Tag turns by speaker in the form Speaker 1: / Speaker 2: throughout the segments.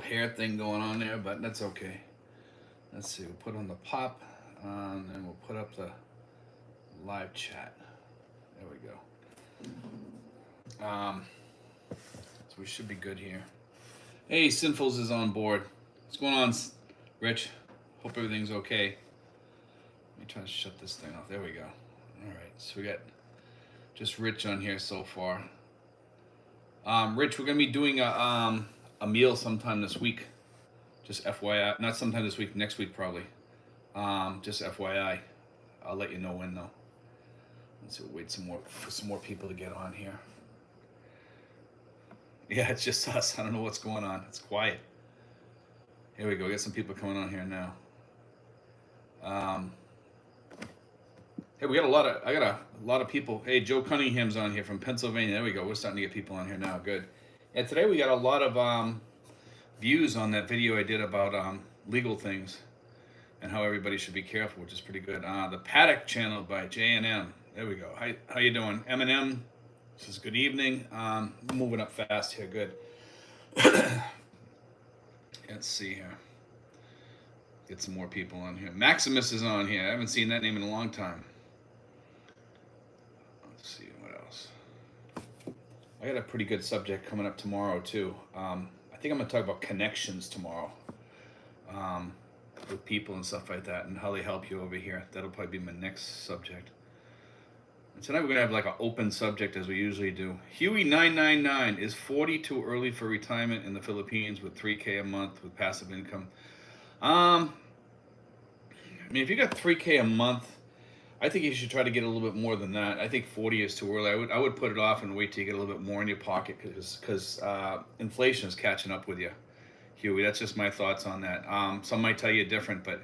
Speaker 1: hair thing going on there, but that's okay. Let's see. We'll put on the pop, and we'll put up the live chat. There we go. So we should be good here. Hey, Sinfuls is on board. What's going on, Rich? Hope everything's okay. Let me try to shut this thing off. There we go. All right. So we got just Rich on here so far. Rich, we're gonna be doing a meal sometime this week. Just FYI, not sometime this week, next week probably. Just FYI, I'll let you know when though. Let's see, we'll wait for some more people to get on here. Yeah, it's just us. I don't know what's going on. It's quiet. Here we go. Get some people coming on here now. Hey, I got a lot of people. Hey, Joe Cunningham's on here from Pennsylvania. There we go. We're starting to get people on here now. Good. Yeah, today we got a lot of views on that video I did about legal things and how everybody should be careful, which is pretty good. The Paddock channel by J&M. There we go. How you doing? M&M says good evening. Moving up fast here. Good. Let's see here. Get some more people on here. Maximus is on here. I haven't seen that name in a long time. Let's see what else. I got a pretty good subject coming up tomorrow too. I think I'm gonna talk about connections tomorrow, with people and stuff like that, and how they help you over here. That'll probably be my next subject. And tonight we're gonna have like an open subject as we usually do. Huey999, is 40 too early for retirement in the Philippines with 3K a month with passive income? I mean, if you got 3K a month, I think you should try to get a little bit more than that. I think 40 is too early. I would put it off and wait till you get a little bit more in your pocket because inflation is catching up with you, Huey. That's just my thoughts on that. Some might tell you different, but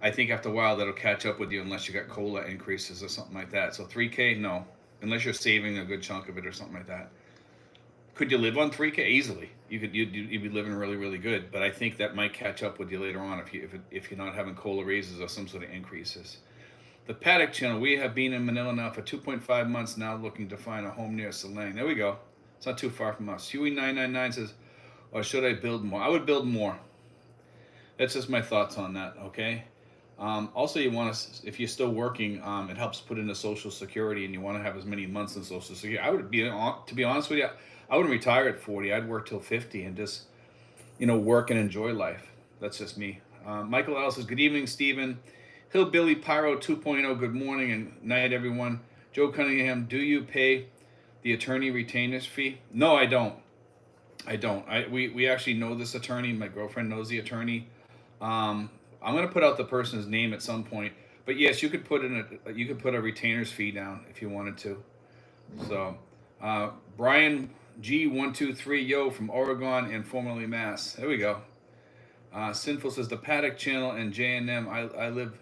Speaker 1: I think after a while that'll catch up with you unless you got COLA increases or something like that. So 3K, no, unless you're saving a good chunk of it or something like that. Could you live on 3K easily? You'd be living really, really good. But I think that might catch up with you later on if you're not having COLA raises or some sort of increases. The Paddock channel. We have been in Manila now for 2.5 months now, looking to find a home near Silang. There we go. It's not too far from us. Huey999 says, or should I build more? I would build more. That's just my thoughts on that, okay? Also, you want to, if you're still working, it helps put into Social Security, and you want to have as many months in Social Security. To be honest with you, I wouldn't retire at 40. I'd work till 50 and just, work and enjoy life. That's just me. Michael L says, good evening, Stephen. Hillbilly Pyro 2.0, good morning and night, everyone. Joe Cunningham, do you pay the attorney retainers fee? No, I don't. We actually know this attorney. My girlfriend knows the attorney. I'm gonna put out the person's name at some point. But yes, you could put a retainers fee down if you wanted to. So, Brian G123 yo from Oregon and formerly Mass. There we go. Sinful says the Paddock channel and J&M. I lived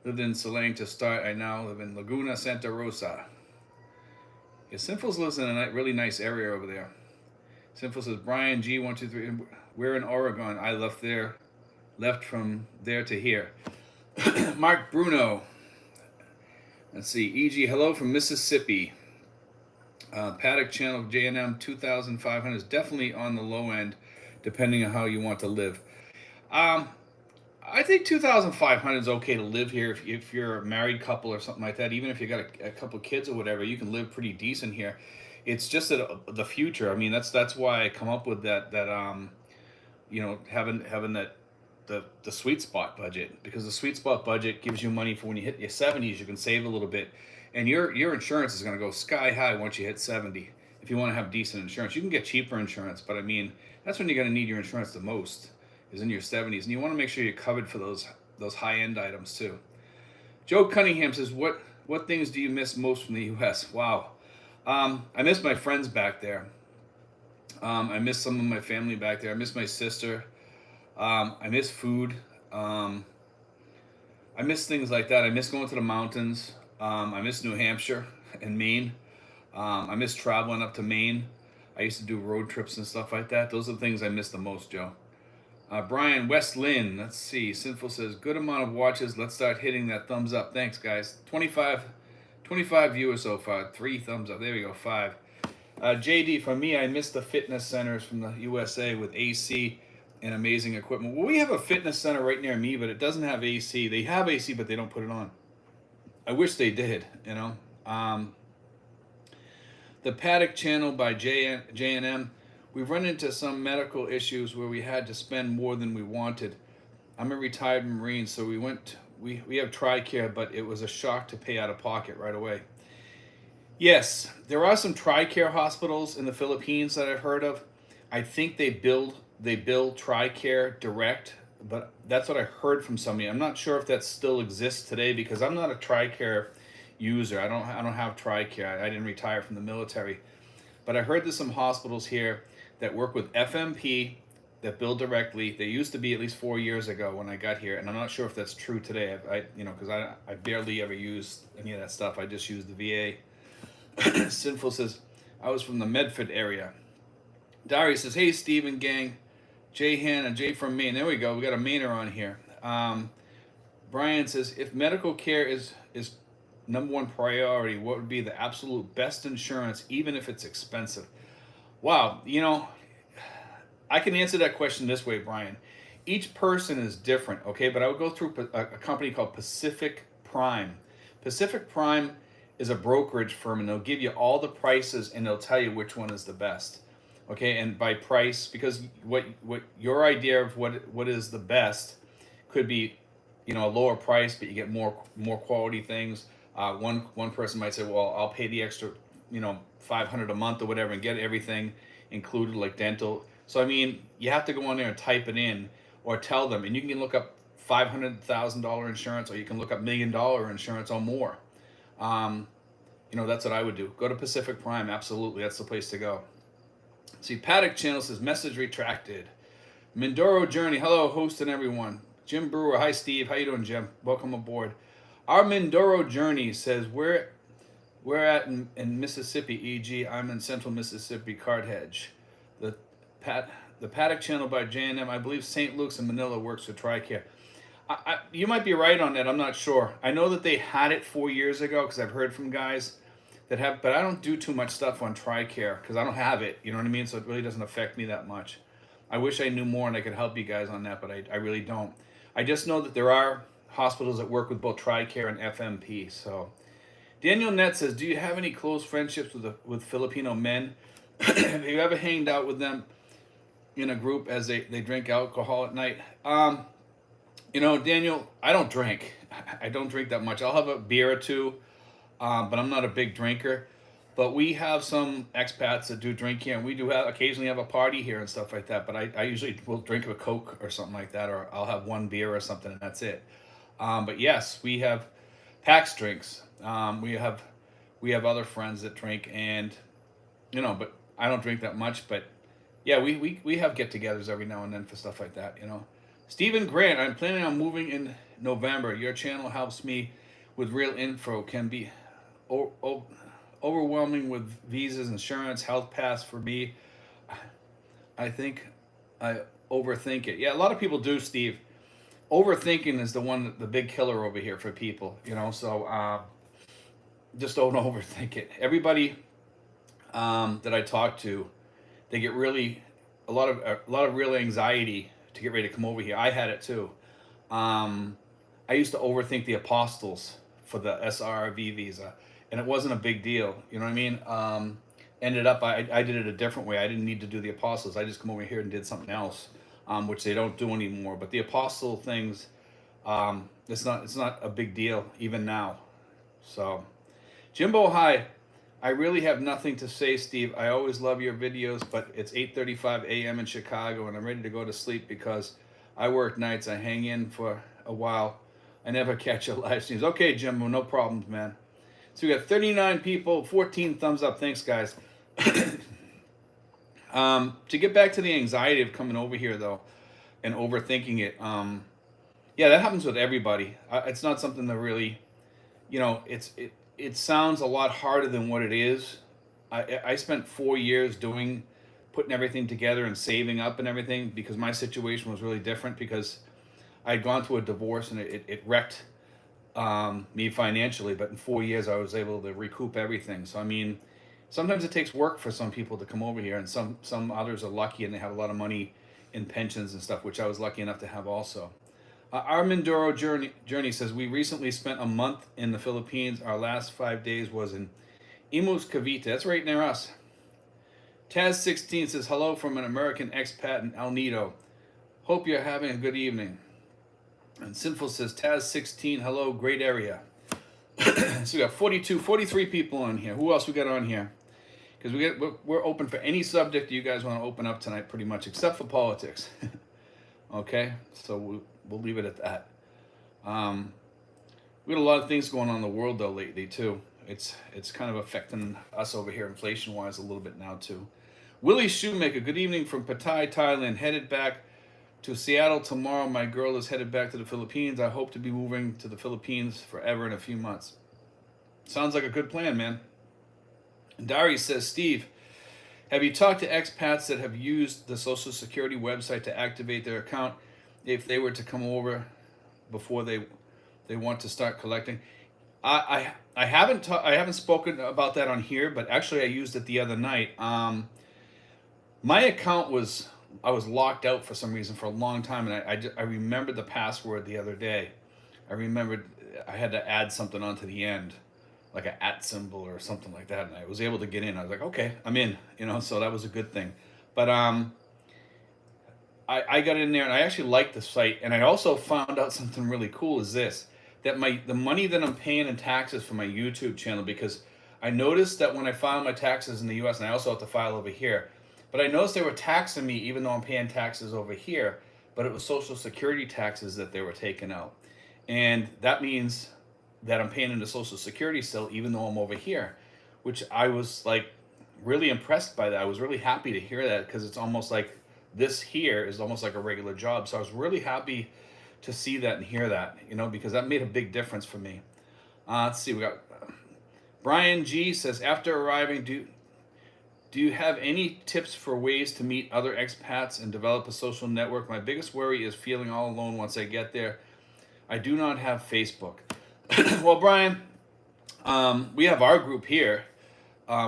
Speaker 1: in Silang to start. I now live in Laguna, Santa Rosa. Yeah, Sinful lives in a really nice area over there. Sinful says Brian G123. We're in Oregon. I left from there to here. Mark Bruno. Let's see. EG, hello from Mississippi. Paddock channel J&M 2,500 is definitely on the low end, depending on how you want to live. I think 2,500 is okay to live here if you're a married couple or something like that. Even if you got a couple kids or whatever, you can live pretty decent here. It's just that the future. I mean, that's why I come up with that having that the sweet spot budget, because the sweet spot budget gives you money for when you hit your 70s. You can save a little bit, and your insurance is going to go sky high once you hit 70. If you want to have decent insurance, you can get cheaper insurance, but I mean that's when you're going to need your insurance the most, is in your 70s, and you want to make sure you're covered for those high-end items too. Joe Cunningham says, what things do you miss most from the U.S.? Wow. I miss my friends back there. I miss some of my family back there. I miss my sister. I miss food. I miss things like that. I miss going to the mountains. I miss New Hampshire and Maine. I miss traveling up to Maine. I used to do road trips and stuff like that. Those are the things I miss the most, Joe. Brian West Lynn, let's see. Sinful says, good amount of watches. Let's start hitting that thumbs up. Thanks, guys. 25 viewers so far. 3 thumbs up. There we go, 5. JD, for me, I miss the fitness centers from the USA with AC. and amazing equipment. Well, we have a fitness center right near me, but it doesn't have AC. They have AC, but they don't put it on. I wish they did, you know. The Paddock Channel by J&M. We've run into some medical issues where we had to spend more than we wanted. I'm a retired Marine, so we have TRICARE, but it was a shock to pay out of pocket right away. Yes, there are some TRICARE hospitals in the Philippines that I've heard of. I think they bill TRICARE direct, but that's what I heard from somebody. I'm not sure if that still exists today because I'm not a TRICARE user. I don't have TRICARE. I didn't retire from the military, but I heard there's some hospitals here that work with FMP that bill directly. They used to be at least 4 years ago when I got here, and I'm not sure if that's true today. Because I barely ever used any of that stuff. I just used the VA. Sinful says, I was from the Medford area. Dari says, hey, Stephen gang. Jay Hanna, Jay from Maine. There we go. We got a Mainer on here. Brian says, if medical care is number one priority, what would be the absolute best insurance, even if it's expensive? Wow. I can answer that question this way, Brian. Each person is different, okay? But I would go through a company called Pacific Prime. Pacific Prime is a brokerage firm, and they'll give you all the prices, and they'll tell you which one is the best, okay? And by price, because what your idea of what is the best could be, a lower price, but you get more quality things. One person might say, well, I'll pay the extra, $500 a month or whatever, and get everything included, like dental. So you have to go on there and type it in, or tell them, and you can look up $500,000 insurance, or you can look up $1 million insurance or more. That's what I would do. Go to Pacific Prime. Absolutely, that's the place to go. See, Paddock Channel says message retracted. Mindoro Journey, hello, host and everyone. Jim Brewer, hi Steve, how you doing, Jim? Welcome aboard. Our Mindoro Journey says we're at in Mississippi, e.g., I'm in Central Mississippi, Carthage. The Paddock Channel by J&M, I believe St. Luke's and Manila works with TRICARE. You might be right on that. I'm not sure. I know that they had it 4 years ago because I've heard from guys that have, but I don't do too much stuff on TRICARE because I don't have it. You know what I mean? So it really doesn't affect me that much. I wish I knew more and I could help you guys on that, but I really don't. I just know that there are hospitals that work with both TRICARE and FMP. So Daniel Nett says, do you have any close friendships with Filipino men? Have you ever hanged out with them in a group as they drink alcohol at night? Daniel, I don't drink. I don't drink that much. I'll have a beer or two, but I'm not a big drinker. But we have some expats that do drink here, and we do occasionally have a party here and stuff like that. But I usually will drink a Coke or something like that, or I'll have one beer or something, and that's it. But yes, we have PAX drinks. We have other friends that drink, and but I don't drink that much. But yeah, we have get-togethers every now and then for stuff like that. Stephen Grant, I'm planning on moving in November. Your channel helps me with real info. Can be overwhelming with visas, insurance, health pass for me. I think I overthink it. Yeah, a lot of people do, Steve. Overthinking is the big killer over here for people. So just don't overthink it. Everybody that I talk to, they get a lot of real anxiety to get ready to come over here. I had it too. I used to overthink the apostles for the SRV visa, and it wasn't a big deal. You know what I mean? Ended up, I did it a different way. I didn't need to do the apostles. I just come over here and did something else, which they don't do anymore. But the apostle things, it's not a big deal even now. So, Jimbo, hi. I really have nothing to say, Steve. I always love your videos, but it's 8:35 a.m. in Chicago, and I'm ready to go to sleep because I work nights. I hang in for a while. I never catch your live streams. Okay, Jimbo, no problems, man. So we got 39 people, 14 thumbs up. Thanks, guys. To get back to the anxiety of coming over here, though, and overthinking it, yeah, that happens with everybody. It's not something that really, it sounds a lot harder than what it is. I spent 4 years putting everything together and saving up and everything because my situation was really different because I had gone through a divorce and it wrecked me financially. But in 4 years, I was able to recoup everything. So, sometimes it takes work for some people to come over here, and some others are lucky and they have a lot of money in pensions and stuff, which I was lucky enough to have also. Our Mindoro journey says, we recently spent a month in the Philippines. Our last 5 days was in Imus, Cavite. That's right near us. Taz16 says, hello from an American expat in El Nido. Hope you're having a good evening. And Sinful says, Taz16, hello, great area. So we got 43 people on here. Who else we got on here? Because we're open for any subject you guys want to open up tonight, pretty much, except for politics. Okay, so we'll leave it at that. We got a lot of things going on in the world though lately too. It's kind of affecting us over here inflation wise a little bit now too. Willie Shoemaker, good evening from Pattaya, Thailand. Headed back to Seattle tomorrow. My girl is headed back to the Philippines. I hope to be moving to the Philippines forever in a few months. Sounds like a good plan, man. And Dari says, Steve, have you talked to expats that have used the Social Security website to activate their account if they were to come over before they want to start collecting? I haven't spoken about that on here, but actually I used it the other night. My account I was locked out for some reason for a long time, and I remembered the password the other day. I remembered I had to add something onto the end, like an @ symbol or something like that, and I was able to get in. I was like, okay, I'm in, so that was a good thing. But I got in there, and I actually liked the site, and I also found out something really cool is this, that the money that I'm paying in taxes for my YouTube channel, because I noticed that when I file my taxes in the US, and I also have to file over here, but I noticed they were taxing me even though I'm paying taxes over here, but it was Social Security taxes that they were taking out. And that means that I'm paying into Social Security still, even though I'm over here, which I was like really impressed by that. I was really happy to hear that, because it's almost like this here is almost like a regular job. So I was really happy to see that and hear that, because that made a big difference for me. Let's see, we got Brian G says, after arriving, do you have any tips for ways to meet other expats and develop a social network? My biggest worry is feeling all alone once I get there. I do not have Facebook. Well, Brian, we have our group here.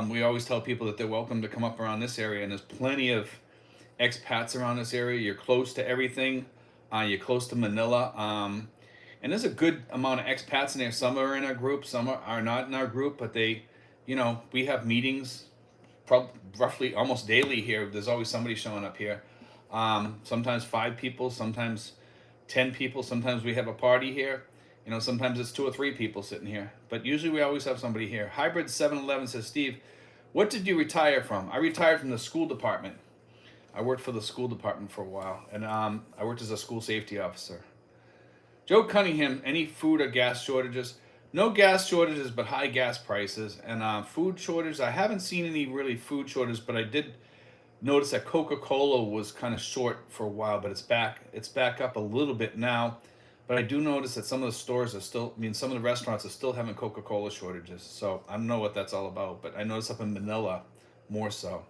Speaker 1: We always tell people that they're welcome to come up around this area, and there's plenty of expats around this area. You're close to everything. You're close to Manila. And there's a good amount of expats in there. Some are in our group, some are not in our group, but we have meetings roughly almost daily here. There's always somebody showing up here. Sometimes 5 people, sometimes 10 people. Sometimes we have a party here. Sometimes it's 2 or 3 people sitting here. But usually we always have somebody here. Hybrid 711 says, Steve, what did you retire from? I retired from the school department. I worked for the school department for a while. And I worked as a school safety officer. Joe Cunningham, any food or gas shortages? No gas shortages, but high gas prices. And food shortages, I haven't seen any really food shortages, but I did notice that Coca-Cola was kind of short for a while, but it's back up a little bit now. But I do notice that some of the stores are still, some of the restaurants are still having Coca-Cola shortages. So I don't know what that's all about, but I noticed up in Manila more so.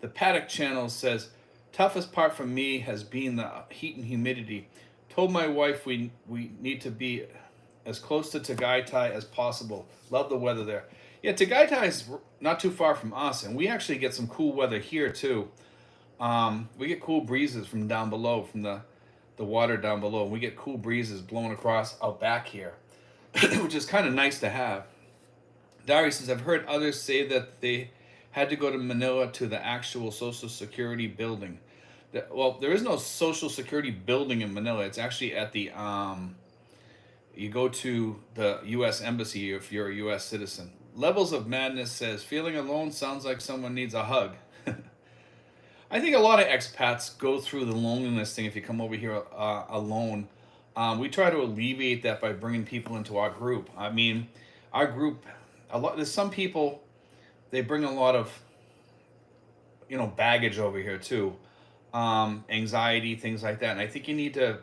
Speaker 1: The Paddock channel says, toughest part for me has been the heat and humidity. Told my wife we need to be as close to Tagaytay as possible. Love the weather there. Yeah, Tagaytay is not too far from us, and we actually get some cool weather here too. We get cool breezes from down below, from the water down below. We get cool breezes blowing across out back here, which is kind of nice to have. Darius says, I've heard others say that they had to go to Manila to the actual Social Security building. Well, there is no Social Security building in Manila. It's actually at the, you go to the U.S. Embassy if you're a U.S. citizen. Levels of Madness says, feeling alone sounds like someone needs a hug. I think a lot of expats go through the loneliness thing if you come over here alone. We try to alleviate that by bringing people into our group. Our group, there's some people, they bring a lot of, baggage over here too. Anxiety, things like that. And I think you need to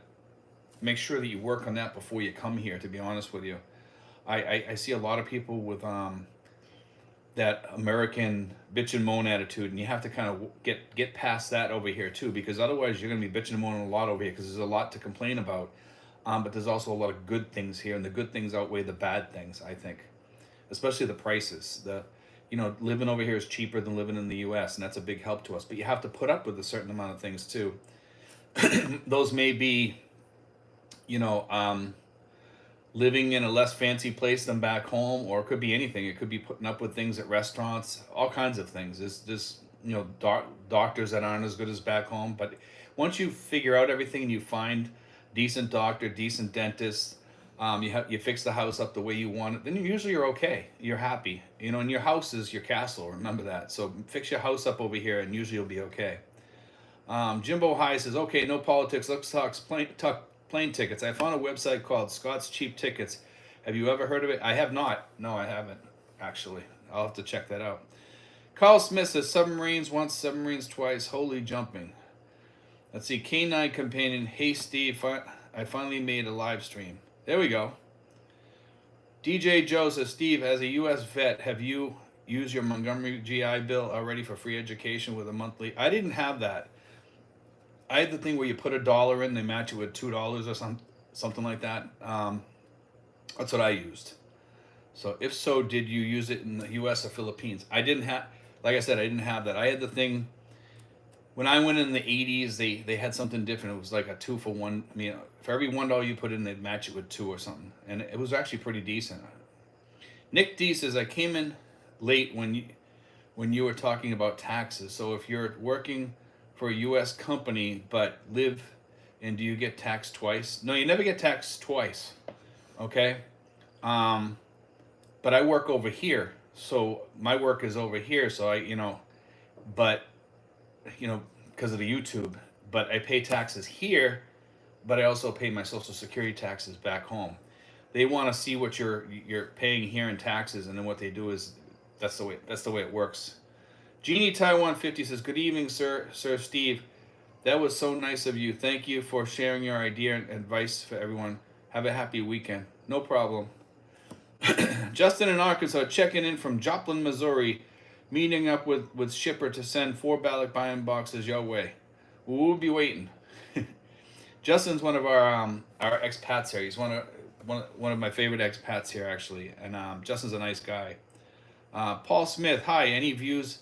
Speaker 1: make sure that you work on that before you come here, to be honest with you. I see a lot of people with that American bitch and moan attitude, and you have to kind of get past that over here too, because otherwise you're going to be bitching and moaning a lot over here, because there's a lot to complain about. But there's also a lot of good things here, and the good things outweigh the bad things, I think. Especially the prices. Living over here is cheaper than living in the U.S., and that's a big help to us. But you have to put up with a certain amount of things too. Those may be, you know, living in a less fancy place than back home, or it could be anything. It could be putting up with things at restaurants, all kinds of things. There's just, you know, doctors that aren't as good as back home. But once you figure out everything and you find decent doctor, decent dentist, you fix the house up the way you want it, then usually you're okay. You're happy, you know. And your house is your castle. Remember that. So fix your house up over here, and usually you'll be okay. Jimbo High says, okay, no politics. Let's talk plane tickets. I found a website called Scott's Cheap Tickets. Have you ever heard of it? I have not. No, I haven't, actually. I'll have to check that out. Carl Smith says, submarines once, submarines twice. Holy jumping. Let's see. K9 Companion. Hey, Steve. I finally made a live stream. There we go. DJ Joe says, Steve, as a U.S. vet, have you used your Montgomery GI Bill already for free education with a monthly? I didn't have that. I had the thing where you put $1 in, they match it with $2 or something like that. That's what I used. So if so, did you use it in the U.S. or Philippines? I didn't have, like I said, I didn't have that. I had the thing, when I went in the 80s, they had something different. It was like a 2 for 1. I mean, for every $1 you put in, they'd match it with 2 or something. And it was actually pretty decent. Nick D says, I came in late when you were talking about taxes. So if you're working for a U.S. company but live, and do you get taxed twice? No, you never get taxed twice. Okay, but I work over here, so my work is over here. So but because of the YouTube, but I pay taxes here, but I also pay my Social Security taxes back home. They want to see what you're paying here in taxes, and then what they do is that's the way it works. Jeannie Taiwan 50 says, good evening, Sir Steve. That was so nice of you. Thank you for sharing your idea and advice for everyone. Have a happy weekend. No problem. Justin in Arkansas, checking in from Joplin, Missouri, meeting up with shipper to send 4 ballot buy-in boxes your way. We'll be waiting. Justin's one of our expats here. He's one of my favorite expats here, actually. And Justin's a nice guy. Paul Smith, hi. Any views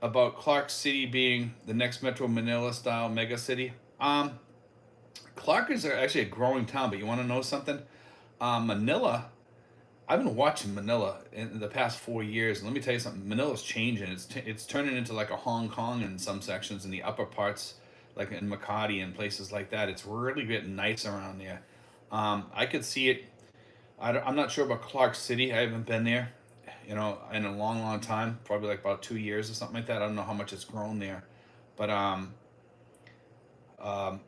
Speaker 1: about Clark City being the next Metro Manila style mega city? Clark is actually a growing town, but you want to know something? Manila, I've been watching Manila in the past 4 years, and let me tell you something. Manila's changing. It's turning into like a Hong Kong in some sections, in the upper parts, like in Makati and places like that. It's really getting nice around there. I could see it. I'm not sure about Clark City. I haven't been there, in a long, long time. Probably like about 2 years or something like that. I don't know how much it's grown there, but I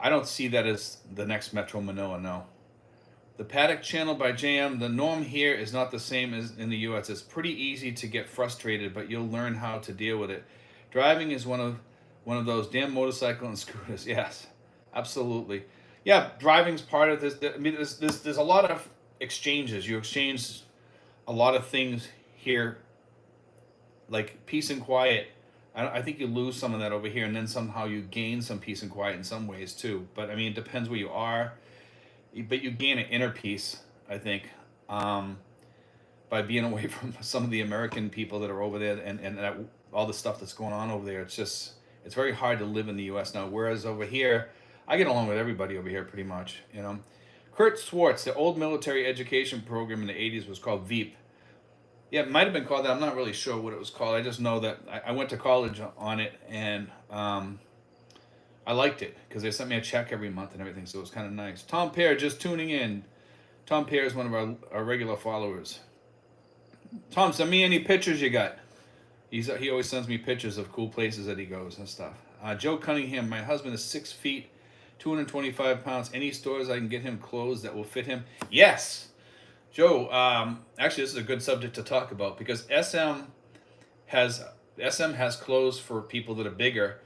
Speaker 1: don't see that as the next Metro Manila. No. The Paddock Channel by JM. The norm here is not the same as in the U.S. It's pretty easy to get frustrated, but you'll learn how to deal with it. Driving is one of those damn motorcycle and scooters. Yes, absolutely. Yeah, driving's part of this. I mean, there's a lot of exchanges. You exchange a lot of things here, like peace and quiet. I think you lose some of that over here, and then somehow you gain some peace and quiet in some ways too. But I mean, it depends where you are. But you gain an inner peace, I think, by being away from some of the American people that are over there, and all the stuff that's going on over there. It's very hard to live in the U.S. now. Whereas over here, I get along with everybody over here pretty much. Kurt Swartz, the old military education program in the 80s was called VEEP. Yeah, it might have been called that. I'm not really sure what it was called. I just know that I went to college on it, and I liked it because they sent me a check every month and everything, so it was kind of nice. Tom Pear just tuning in. Tom Pear is one of our regular followers. Tom, send me any pictures you got. He always sends me pictures of cool places that he goes and stuff. Joe Cunningham, my husband is 6 feet, 225 pounds. Any stores I can get him clothes that will fit him? Yes. Joe, actually, this is a good subject to talk about because SM has clothes for people that are bigger,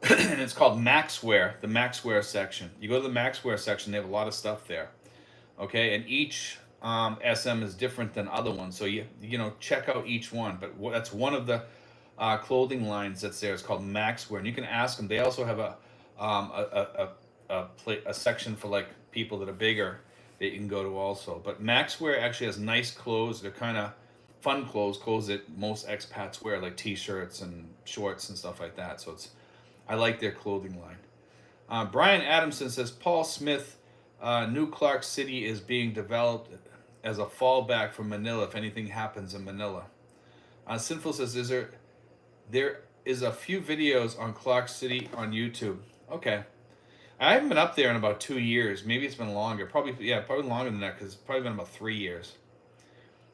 Speaker 1: and it's called Maxwear, the Maxwear section. You go to the Maxwear section, they have a lot of stuff there. Okay, and each SM is different than other ones, so you check out each one. But that's one of the clothing lines that's there. It's called Maxwear, and you can ask them. They also have a section for like people that are bigger that you can go to also. But Maxwear actually has nice clothes. They're kind of fun clothes that most expats wear, like t-shirts and shorts and stuff like that. So I like their clothing line. Brian Adamson says Paul Smith, New Clark City is being developed as a fallback from Manila if anything happens in Manila. Sinful says, there is a few videos on Clark City on YouTube. Okay. I haven't been up there in about 2 years. Maybe it's been longer. Probably longer than that because it's probably been about 3 years.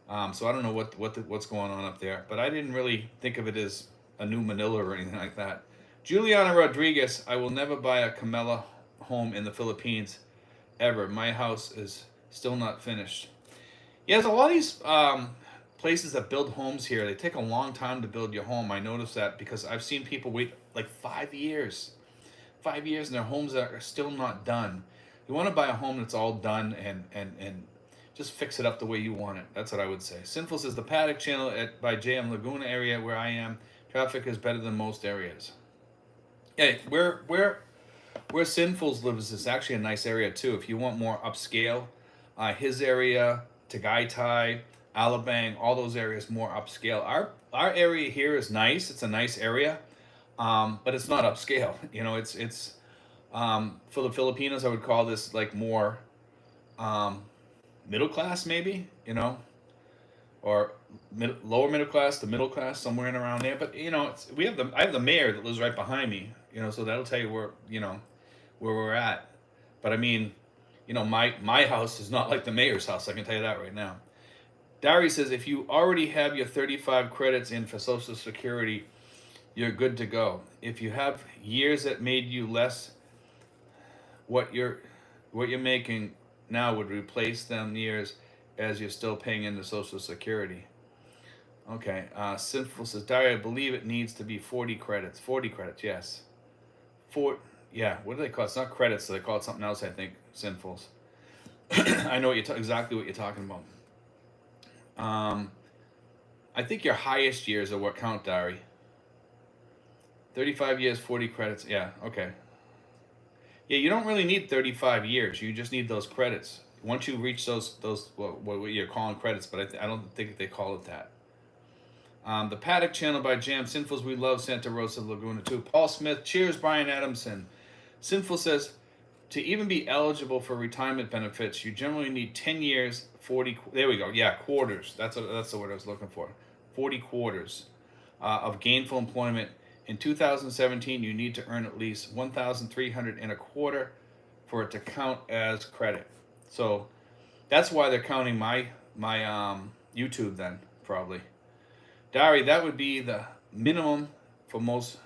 Speaker 1: So I don't know what's going on up there. But I didn't really think of it as a new Manila or anything like that. Juliana Rodriguez, I will never buy a Camela home in the Philippines ever. My house is still not finished. Yeah, there's a lot of these places that build homes here. They take a long time to build your home. I noticed that because I've seen people wait like 5 years. 5 years and their homes are still not done. You want to buy a home that's all done and just fix it up the way you want it. That's what I would say. Sinful says the Paddock Channel by JM Laguna area where I am, traffic is better than most areas. Yeah, where Sinfuls lives is actually a nice area too. If you want more upscale, his area, Tagaytay, Alabang, all those areas more upscale. Our area here is nice. It's a nice area, but it's not upscale. You know, it's for the Filipinos, I would call this like more middle class, maybe. You know, or lower middle class to middle class, somewhere in around there. But you know, I have the mayor that lives right behind me. You know, so that'll tell you where we're at. But I mean, you know, my house is not like the mayor's house. I can tell you that right now. Dari says if you already have your 35 credits in for Social Security, you're good to go. If you have years that made you less, what you're making now would replace them years as you're still paying into Social Security. Okay. Sinful says, Dari, I believe it needs to be 40 credits. 40 credits, yes. Yeah, what do they call it? It's not credits, so they call it something else, I think, Sinfuls. I know exactly what you're talking about. I think your highest years are what count, Dari. 35 years, 40 credits. Yeah, okay. Yeah, you don't really need 35 years. You just need those credits. Once you reach those what you're calling credits, but I don't think they call it that. The Paddock Channel by Jam. Sinfuls, we love Santa Rosa Laguna too. Paul Smith, cheers, Brian Adamson. Sinful says, to even be eligible for retirement benefits, you generally need 10 years, 40, there we go, yeah, quarters. That's the word I was looking for. 40 quarters of gainful employment. In 2017, you need to earn at least 1,300 and a quarter for it to count as credit. So that's why they're counting my YouTube then, probably. Dari, that would be the minimum for most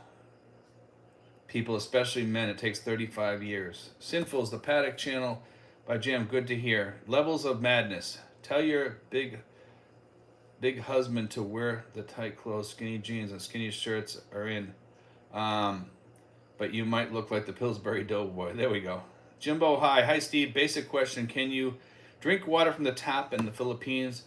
Speaker 1: people, especially men. It takes 35 years. Sinfuls, the Paddock Channel by Jam. Good to hear. Levels of madness. Tell your big husband to wear the tight clothes, skinny jeans, and skinny shirts are in. But you might look like the Pillsbury Doughboy. There we go. Jimbo, hi. Hi, Steve. Basic question. Can you drink water from the tap in the Philippines,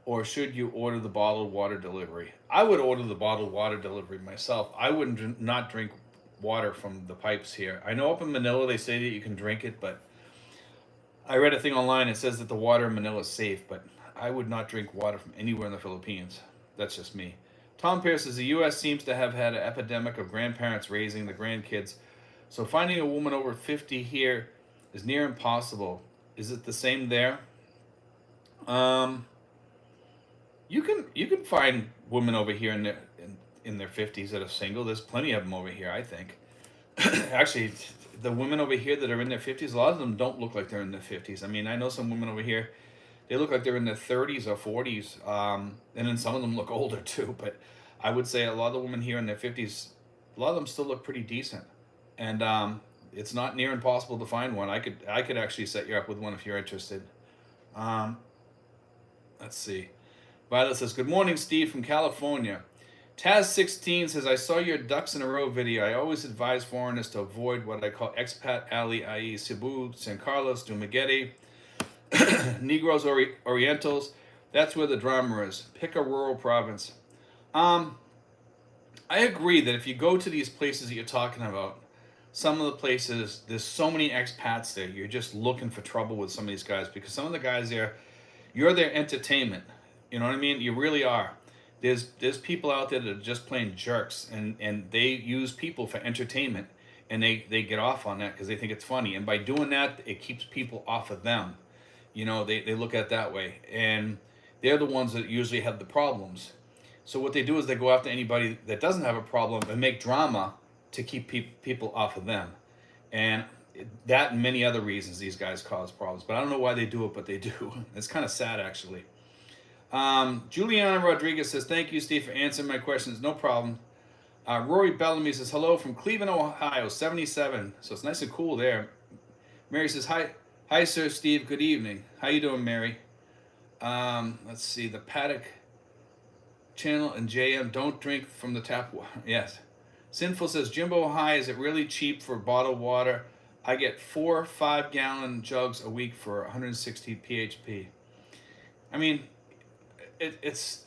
Speaker 1: or should you order the bottled water delivery? I would order the bottled water delivery myself. I wouldn't not drink water from the pipes here. I know up in Manila they say that you can drink it, but I read a thing online that says that the water in Manila is safe, but I would not drink water from anywhere in the Philippines. That's just me. Tom Pierce says the U.S. seems to have had an epidemic of grandparents raising the grandkids, so finding a woman over 50 here is near impossible. Is it the same there? You can find women over here in their 50s that are single. There's plenty of them over here, I think. Actually, the women over here that are in their 50s, a lot of them don't look like they're in their 50s. I mean, I know some women over here, they look like they're in their 30s or 40s, and then some of them look older too. But I would say a lot of the women here in their 50s, a lot of them still look pretty decent. And it's not near impossible to find one. I could actually set you up with one if you're interested. Let's see. Violet says, good morning, Steve from California. Taz16 says, I saw your ducks in a row video. I always advise foreigners to avoid what I call expat alley, i.e. Cebu, San Carlos, Dumaguete, Negros, Orientals. That's where the drama is. Pick a rural province. I agree that if you go to these places that you're talking about, some of the places, there's so many expats there, you're just looking for trouble with some of these guys, because some of the guys there, you're their entertainment. You know what I mean? You really are. There's people out there that are just plain jerks, and they use people for entertainment, and they get off on that because they think it's funny, and by doing that, it keeps people off of them. They look at it that way, and they're the ones that usually have the problems. So what they do is they go after anybody that doesn't have a problem and make drama to keep people off of them. And that and many other reasons these guys cause problems. But I don't know why they do it, but they do. It's kind of sad, actually. Juliana Rodriguez says, thank you, Steve, for answering my questions. No problem. Rory Bellamy says, hello from Cleveland, Ohio, 77. So it's nice and cool there. Mary says, hi, sir, Steve. Good evening. How you doing, Mary? Let's see. The Paddock channel and JM, don't drink from the tap water. Yes. Sinful says, Jimbo High, is it really cheap for bottled water? I get 4 5-gallon jugs a week for 160 php. I mean, it's,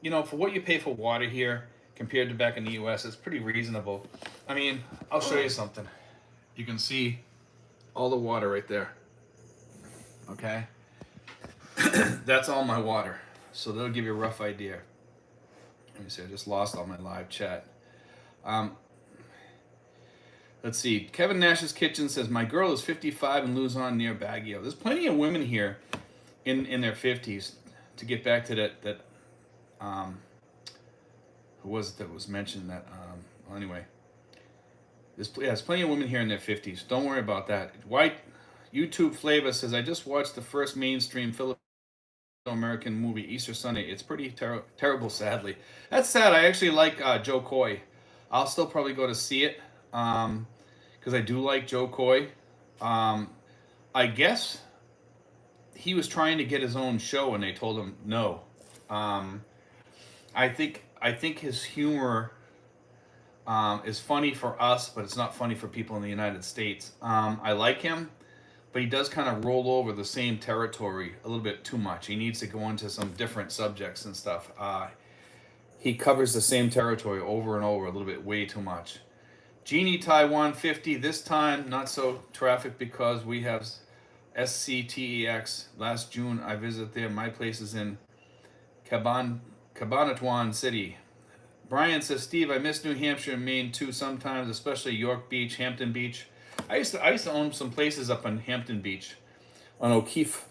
Speaker 1: for what you pay for water here compared to back in the US, it's pretty reasonable. I mean, I'll show you something. You can see all the water right there. Okay? That's all my water. So that'll give you a rough idea. Let me see, I just lost all my live chat. Let's see. Kevin Nash's Kitchen says, my girl is 55 in Luzon near Baguio. There's plenty of women here in their 50s. To get back to that who was it that was mentioned that, well, anyway. There's plenty of women here in their 50s. Don't worry about that. White YouTube Flavor says, I just watched the first mainstream Filipino American movie, Easter Sunday. It's pretty terrible, sadly. That's sad. I actually like Joe Coy. I'll still probably go to see it because I do like Joe Coy. I guess he was trying to get his own show and they told him no. I think his humor is funny for us, but it's not funny for people in the United States. I like him, but he does kind of roll over the same territory a little bit too much. He needs to go into some different subjects and stuff. He covers the same territory over and over a little bit way too much. Genie Taiwan 50, this time not so traffic because we have SCTEX. Last June I visited there. My place is in Cabanatuan City. Brian says, Steve, I miss New Hampshire and Maine too sometimes, especially York Beach, Hampton Beach. I used to own some places up on Hampton Beach, on O'Keefe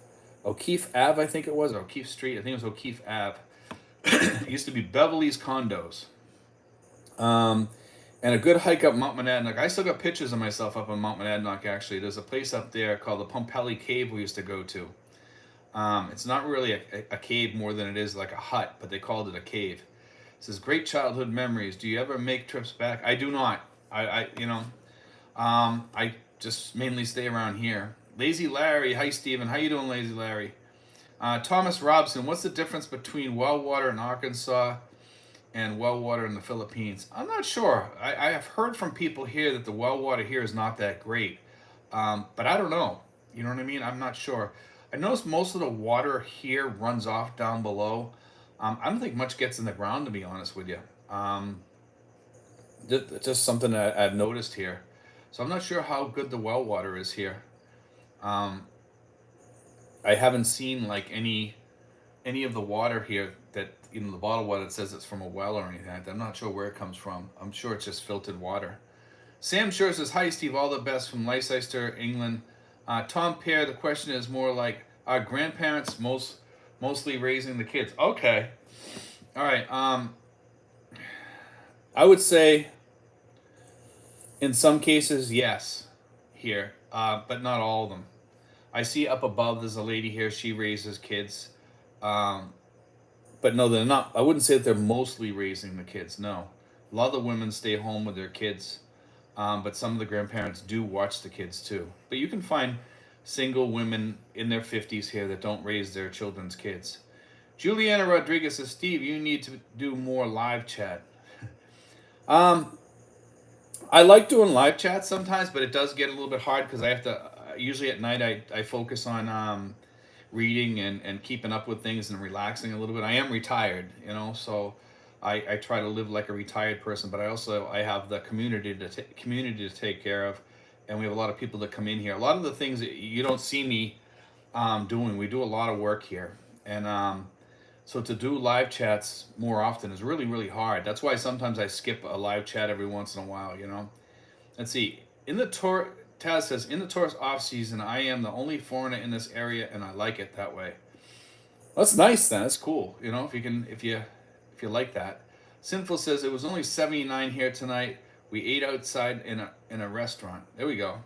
Speaker 1: Ave, I think it was, or O'Keefe Street. I think it was O'Keefe Ave. It used to be Beverly's Condos. And a good hike up Mount Monadnock. I still got pictures of myself up on Mount Monadnock, actually. There's a place up there called the Pumpelly Cave we used to go to. It's not really a cave more than it is like a hut, but they called it a cave. It says, great childhood memories. Do you ever make trips back? I do not. I just mainly stay around here. Lazy Larry. Hi, Steven. How you doing, Lazy Larry? Thomas Robson. What's the difference between well water in Arkansas and well water in the Philippines? I'm not sure. I have heard from people here that the well water here is not that great. But I don't know. You know what I mean? I'm not sure. I noticed most of the water here runs off down below. I don't think much gets in the ground, to be honest with you. Just something that I've noticed here. So I'm not sure how good the well water is here. I haven't seen like any of the water here that, the bottled water that says it's from a well or anything like that. I'm not sure where it comes from. I'm sure it's just filtered water. Sam Shore says, hi, Steve, all the best from Leicester, England. Tom Pear, the question is more like, are grandparents mostly raising the kids? Okay. All right. I would say in some cases, yes, here, but not all of them. I see up above, there's a lady here, she raises kids. But no, they're not. I wouldn't say that they're mostly raising the kids, no. A lot of the women stay home with their kids, but some of the grandparents do watch the kids too. But you can find single women in their 50s here that don't raise their children's kids. Juliana Rodriguez says, Steve, you need to do more live chat. I like doing live chats sometimes, but it does get a little bit hard because I have to, usually at night I focus on reading and keeping up with things and relaxing a little bit. I am retired, so I try to live like a retired person, but I have the community to take care of, and we have a lot of people that come in here. A lot of the things that you don't see me doing, we do a lot of work here, and so to do live chats more often is really, really hard. That's why sometimes I skip a live chat every once in a while, Let's see. In the tour, Taz says, in the tourist off season, I am the only foreigner in this area, and I like it that way. That's nice. Then that's cool. You know, if you like that. Sinful says it was only 79 here tonight. We ate outside in a restaurant. There we go.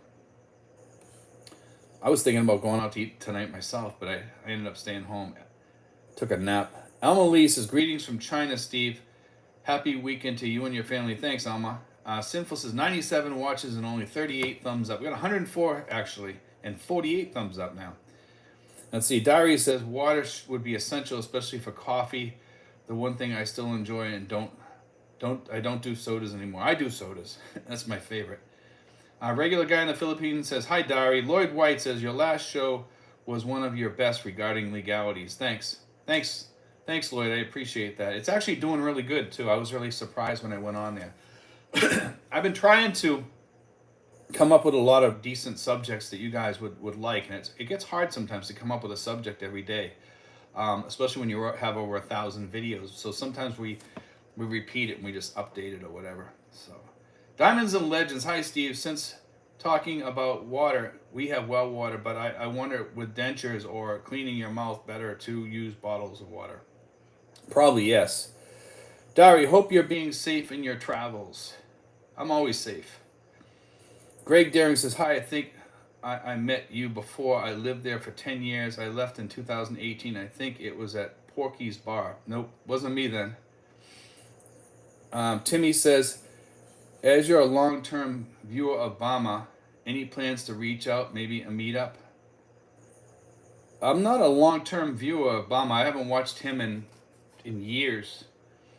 Speaker 1: I was thinking about going out to eat tonight myself, but I ended up staying home. Took a nap. Alma Lee says, greetings from China, Steve. Happy weekend to you and your family. Thanks, Alma. Sinful says 97 watches and only 38 thumbs up. We got 104 actually, and 48 thumbs up now. Let's see. Diary says water would be essential, especially for coffee. The one thing I still enjoy and I don't do sodas anymore. I do sodas. That's my favorite. Regular guy in the Philippines says, hi, Diary. Lloyd White says your last show was one of your best regarding legalities. Thanks, Lloyd. I appreciate that. It's actually doing really good too. I was really surprised when I went on there. I've been trying to come up with a lot of decent subjects that you guys would like, and it gets hard sometimes to come up with a subject every day, especially when you have over 1,000 videos. So sometimes we repeat it and we just update it or whatever. So Diamonds and Legends. Hi, Steve. Since talking about water, we have well water, but I wonder with dentures or cleaning your mouth better to use bottles of water. Probably yes. Dari, hope you're being safe in your travels. I'm always safe. Greg Daring says, hi, I think I met you before. I lived there for 10 years. I left in 2018. I think it was at Porky's Bar. Nope, wasn't me then. Timmy says, as you're a long-term viewer of Obama, any plans to reach out, maybe a meetup? I'm not a long-term viewer of Obama. I haven't watched him in years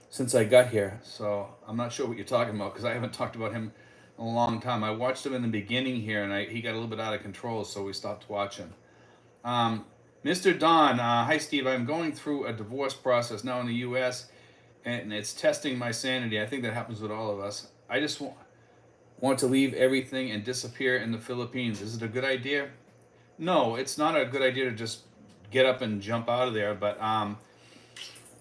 Speaker 1: since I got here. So I'm not sure what you're talking about because I haven't talked about him in a long time. I watched him in the beginning here and he got a little bit out of control, so we stopped watching. Mr. Don, hi Steve. I'm going through a divorce process now in the U.S. and it's testing my sanity. I think that happens with all of us. I just want to leave everything and disappear in the Philippines. Is it a good idea? No, it's not a good idea to just get up and jump out of there. But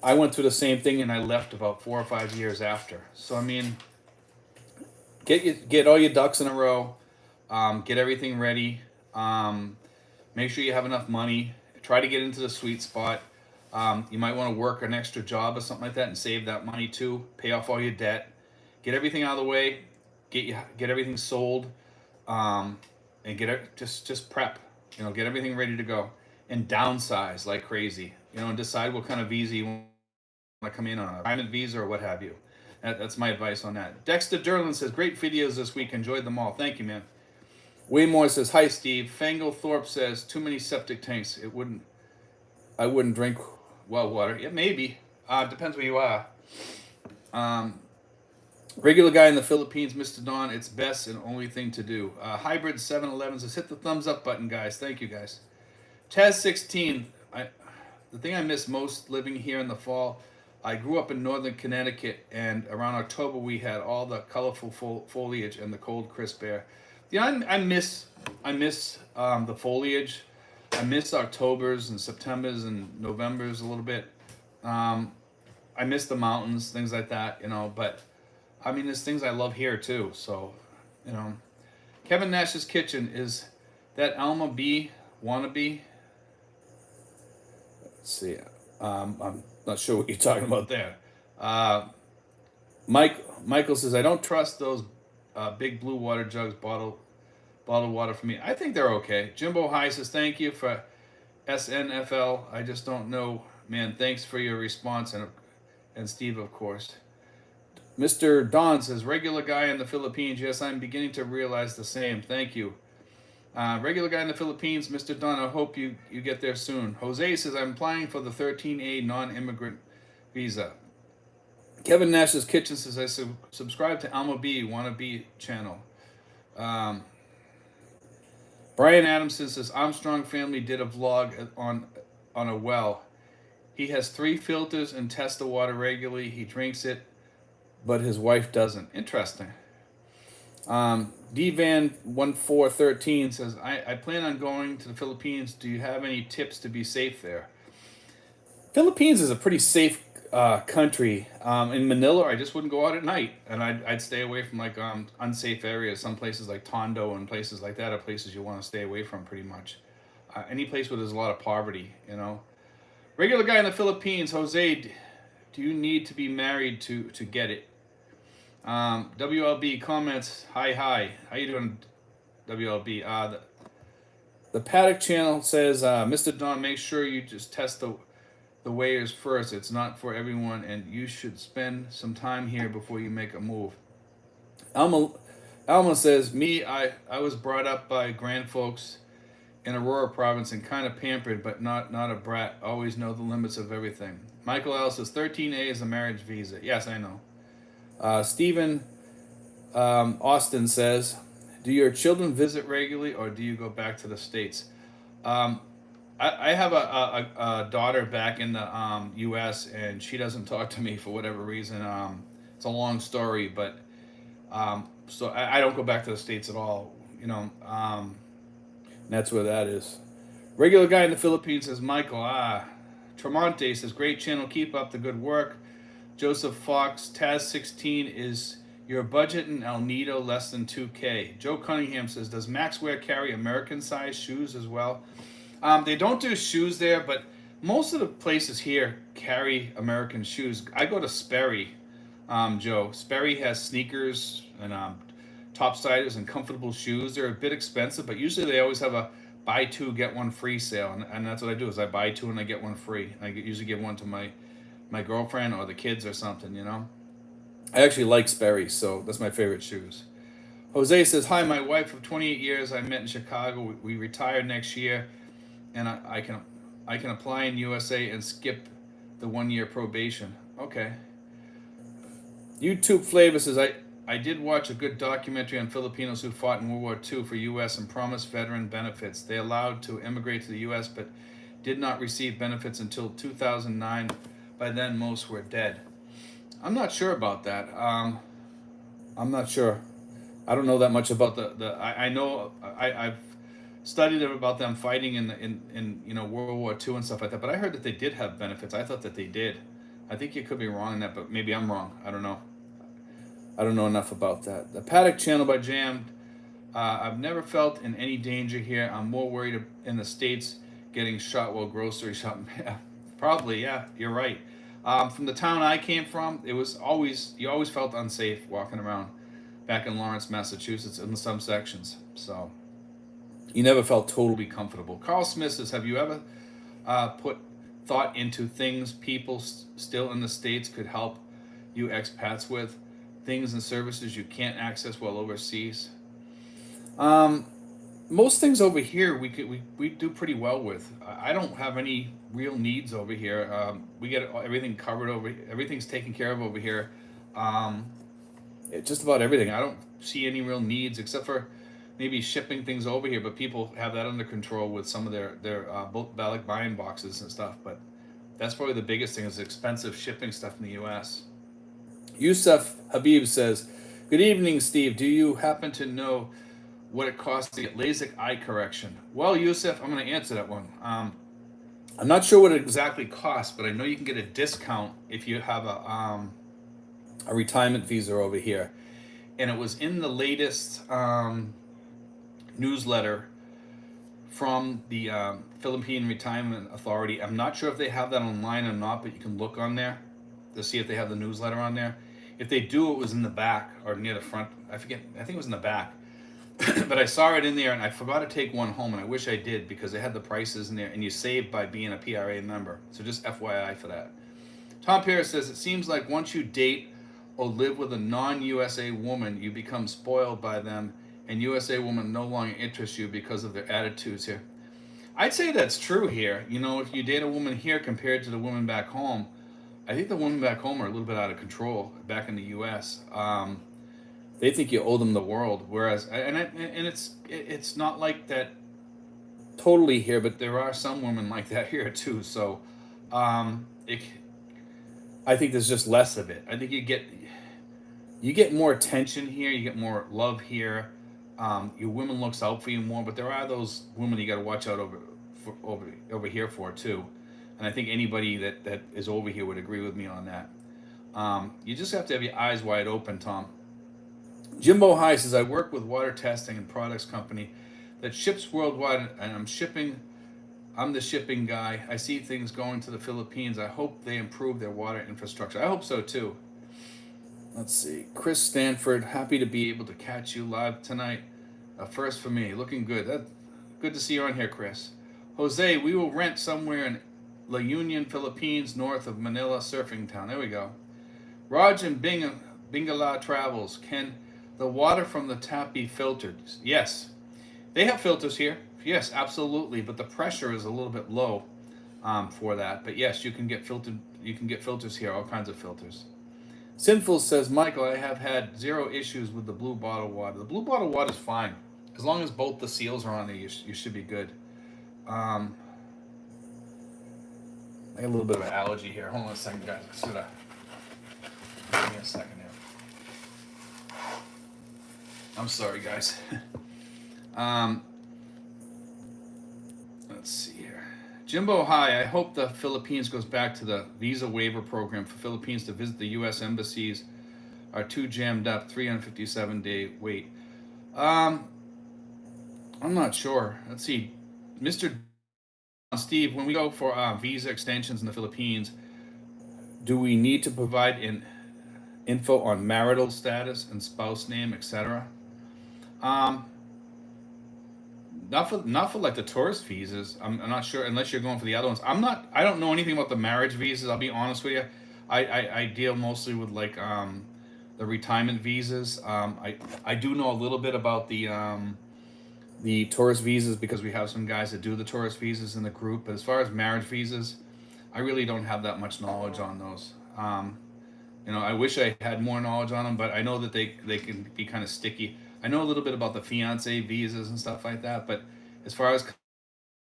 Speaker 1: I went through the same thing and I left about 4 or 5 years after. So I mean, get all your ducks in a row, get everything ready, make sure you have enough money, try to get into the sweet spot. You might want to work an extra job or something like that and save that money too, pay off all your debt, get everything out of the way, get everything sold, and just prep, get everything ready to go, and downsize like crazy, and decide what kind of visa you want to come in on, a private visa or what have you. That's my advice on that. Dexter Derlin says, great videos this week. Enjoyed them all. Thank you, man. Wayne Moore says, hi, Steve. Fangle Thorpe says, too many septic tanks. I wouldn't drink well water. Yeah, maybe. Depends where you are. Regular guy in the Philippines, Mr. Don, it's best and only thing to do. Hybrid 711 says, hit the thumbs up button, guys. Thank you, guys. Taz16, the thing I miss most living here in the fall, I grew up in northern Connecticut, and around October we had all the colorful foliage and the cold, crisp air. I miss the foliage. I miss Octobers and Septembers and Novembers a little bit. I miss the mountains, things like that, But I mean, there's things I love here too. So, Kevin Nash's Kitchen, is that Alma B wannabe? Let's see. I'm not sure what you're talking about there. Michael says, I don't trust those big blue water jugs, bottled water for me. I think they're okay. Jimbo High says, thank you for SNFL. I just don't know, man. Thanks for your response, and Steve, of course. Mr. Don says, regular guy in the Philippines. Yes, I'm beginning to realize the same. Thank you. Regular guy in the Philippines, Mr. Dunn, I hope you get there soon. Jose says, I'm applying for the 13A non-immigrant visa. Kevin Nash's Kitchen says, I subscribe to Alma B, Wannabe channel. Brian Adamson says, Armstrong family did a vlog on a well. He has 3 filters and tests the water regularly. He drinks it, but his wife doesn't. Interesting. DVan1413 says, I plan on going to the Philippines. Do you have any tips to be safe there? Philippines is a pretty safe country. In Manila, I just wouldn't go out at night, and I'd stay away from like unsafe areas. Some places like Tondo and places like that are places you want to stay away from pretty much. Any place where there's a lot of poverty, you know. Regular guy in the Philippines, Jose. Do you need to be married to get it? WLB comments. Hi. How you doing, WLB? The Paddock channel says, Mr. Don, make sure you just test the weighers first. It's not for everyone, and you should spend some time here before you make a move. Alma says, I was brought up by grand folks in Aurora province and kind of pampered, but not a brat. Always know the limits of everything. Michael L says 13A is a marriage visa. Yes, I know. Stephen Austin says, do your children visit regularly or do you go back to the States? I have a daughter back in the U.S. and she doesn't talk to me for whatever reason. It's a long story, but so I don't go back to the States at all. You know, that's where that is. Regular guy in the Philippines says, Michael, Tremonte says, great channel, keep up the good work. Joseph Fox, Taz16 is your budget in El Nido less than 2K. Joe Cunningham says, does Maxwear carry American size shoes as well? They don't do shoes there, but most of the places here carry American shoes. I go to Sperry, Joe. Sperry has sneakers and topsiders and comfortable shoes. They're a bit expensive, but usually they always have a buy two, get one free sale. And that's what I do is I buy two and I get one free. I usually give one to my girlfriend or the kids or something, you know. I actually like Sperry, so that's my favorite shoes. Jose says, hi, my wife of 28 years I met in Chicago. We retire next year, and I can apply in USA and skip the 1 year probation. Okay. YouTube Flavor says, I did watch a good documentary on Filipinos who fought in World War II for U.S. and promised veteran benefits. They allowed to immigrate to the U.S. but did not receive benefits until 2009. By then, most were dead. I'm not sure about that. I'm not sure. I don't know that much about I know I've studied about them fighting in World War II and stuff like that. But I heard that they did have benefits. I thought that they did. I think you could be wrong in that, but maybe I'm wrong. I don't know. I don't know enough about that. The Paddock channel by Jam. I've never felt in any danger here. I'm more worried in the States getting shot while grocery shopping. Probably, yeah, you're right. From the town I came from, you always felt unsafe walking around back in Lawrence, Massachusetts in some sections. So you never felt totally comfortable. Carl Smith says, have you ever put thought into things people still in the States could help you expats with? Things and services you can't access while overseas? Most things over here we do pretty well with. I don't have any real needs over here. We get everything covered everything's taken care of over here. Just about everything. I don't see any real needs except for maybe shipping things over here, but people have that under control with some of their bulk buying boxes and stuff. But that's probably the biggest thing is expensive shipping stuff in the U.S. Yusuf Habib says, good evening, Steve. Do you happen to know what it costs to get LASIK eye correction? Well, Yusuf, I'm going to answer that one. I'm not sure what it exactly costs, but I know you can get a discount if you have a retirement visa over here. And it was in the latest newsletter from the Philippine Retirement Authority. I'm not sure if they have that online or not, but you can look on there to see if they have the newsletter on there. If they do, it was in the back or near the front. I forget. I think it was in the back. But I saw it in there, and I forgot to take one home, and I wish I did because they had the prices in there, and you save by being a PRA member. So just FYI for that. Tom Pierce says, it seems like once you date or live with a non-USA woman, you become spoiled by them, and USA women no longer interest you because of their attitudes here. I'd say that's true here. You know, if you date a woman here compared to the women back home, I think the women back home are a little bit out of control back in the U.S. They think you owe them the world, whereas and it's not like that totally here, but there are some women like that here too. So I think there's just less of it. I think you get more attention here, you get more love here. Your woman looks out for you more, but there are those women you got to watch out over here for too. And I think anybody that is over here would agree with me on that. You just have to have your eyes wide open, Tom. Jimbo High says, I work with water testing and products company that ships worldwide, and I'm the shipping guy. I see things going to the Philippines. I hope they improve their water infrastructure. I hope so too. Let's see. Chris Stanford, happy to be able to catch you live tonight. First for me, looking good. Good to see you on here, Chris. Jose, we will rent somewhere in La Union, Philippines, north of Manila, surfing town. There we go. Raj and Bingala Travels. Can the water from the tap be filtered? Yes. They have filters here. Yes, absolutely. But the pressure is a little bit low for that. But yes, you can get filtered. You can get filters here, all kinds of filters. Sinful says, Michael, I have had zero issues with the blue bottle water. The blue bottle water is fine. As long as both the seals are on there, you should be good. I got a little bit of an allergy here. Hold on a second, guys. Give me a second here. I'm sorry, guys. Let's see here. Jimbo High, I hope the Philippines goes back to the visa waiver program for Philippines to visit the U.S. embassies are too jammed up. 357-day wait. I'm not sure. Let's see. Mr. Steve, when we go for visa extensions in the Philippines, do we need to provide info on marital status and spouse name, etc.? Um, not for like the tourist visas. I'm not sure unless you're going for the other ones. I don't know anything about the marriage visas. I'll be honest with you. I deal mostly with like the retirement visas. I do know a little bit about the tourist visas because we have some guys that do the tourist visas in the group. But as far as marriage visas, I really don't have that much knowledge on those. I wish I had more knowledge on them, but I know that they can be kind of sticky. I know a little bit about the fiance visas and stuff like that, but as far as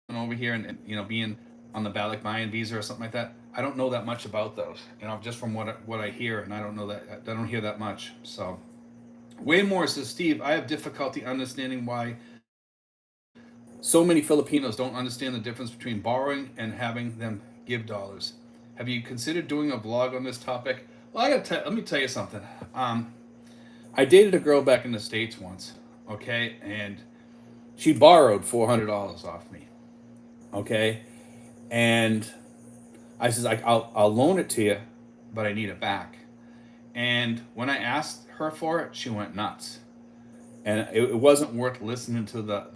Speaker 1: coming over here and being on the Balikbayan visa or something like that, I don't know that much about those. Just from what I hear, and I don't hear that much. So, Waymore says, Steve, I have difficulty understanding why so many Filipinos don't understand the difference between borrowing and having them give dollars. Have you considered doing a vlog on this topic? Well, let me tell you something. I dated a girl back in the States once, okay, and she borrowed $400 off me, okay, and I says I'll loan it to you, but I need it back. And when I asked her for it, she went nuts, and it wasn't worth listening to the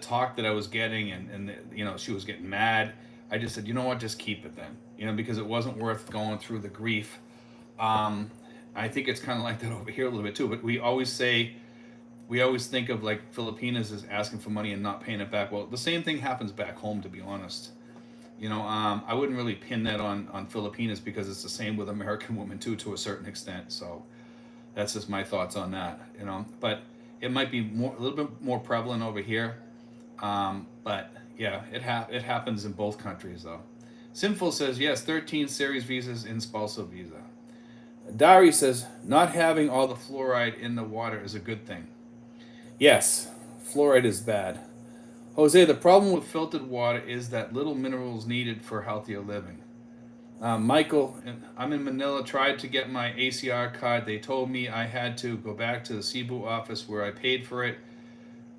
Speaker 1: talk that I was getting, and she was getting mad. I just said, you know what, just keep it then, because it wasn't worth going through the grief. I think it's kind of like that over here a little bit too. But we always think of like Filipinas as asking for money and not paying it back. Well, the same thing happens back home, to be honest. I wouldn't really pin that on Filipinas because it's the same with American women too, to a certain extent. So that's just my thoughts on that. But it might be a little bit more prevalent over here. But yeah, it happens in both countries though. Sinful says yes, 13 series visas in spousal visa. Dari says not having all the fluoride in the water is a good thing. Yes, fluoride is bad. Jose, the problem with filtered water is that little minerals needed for healthier living. Michael, I'm in Manila, tried to get my ACR card. They told me I had to go back to the Cebu office where I paid for it.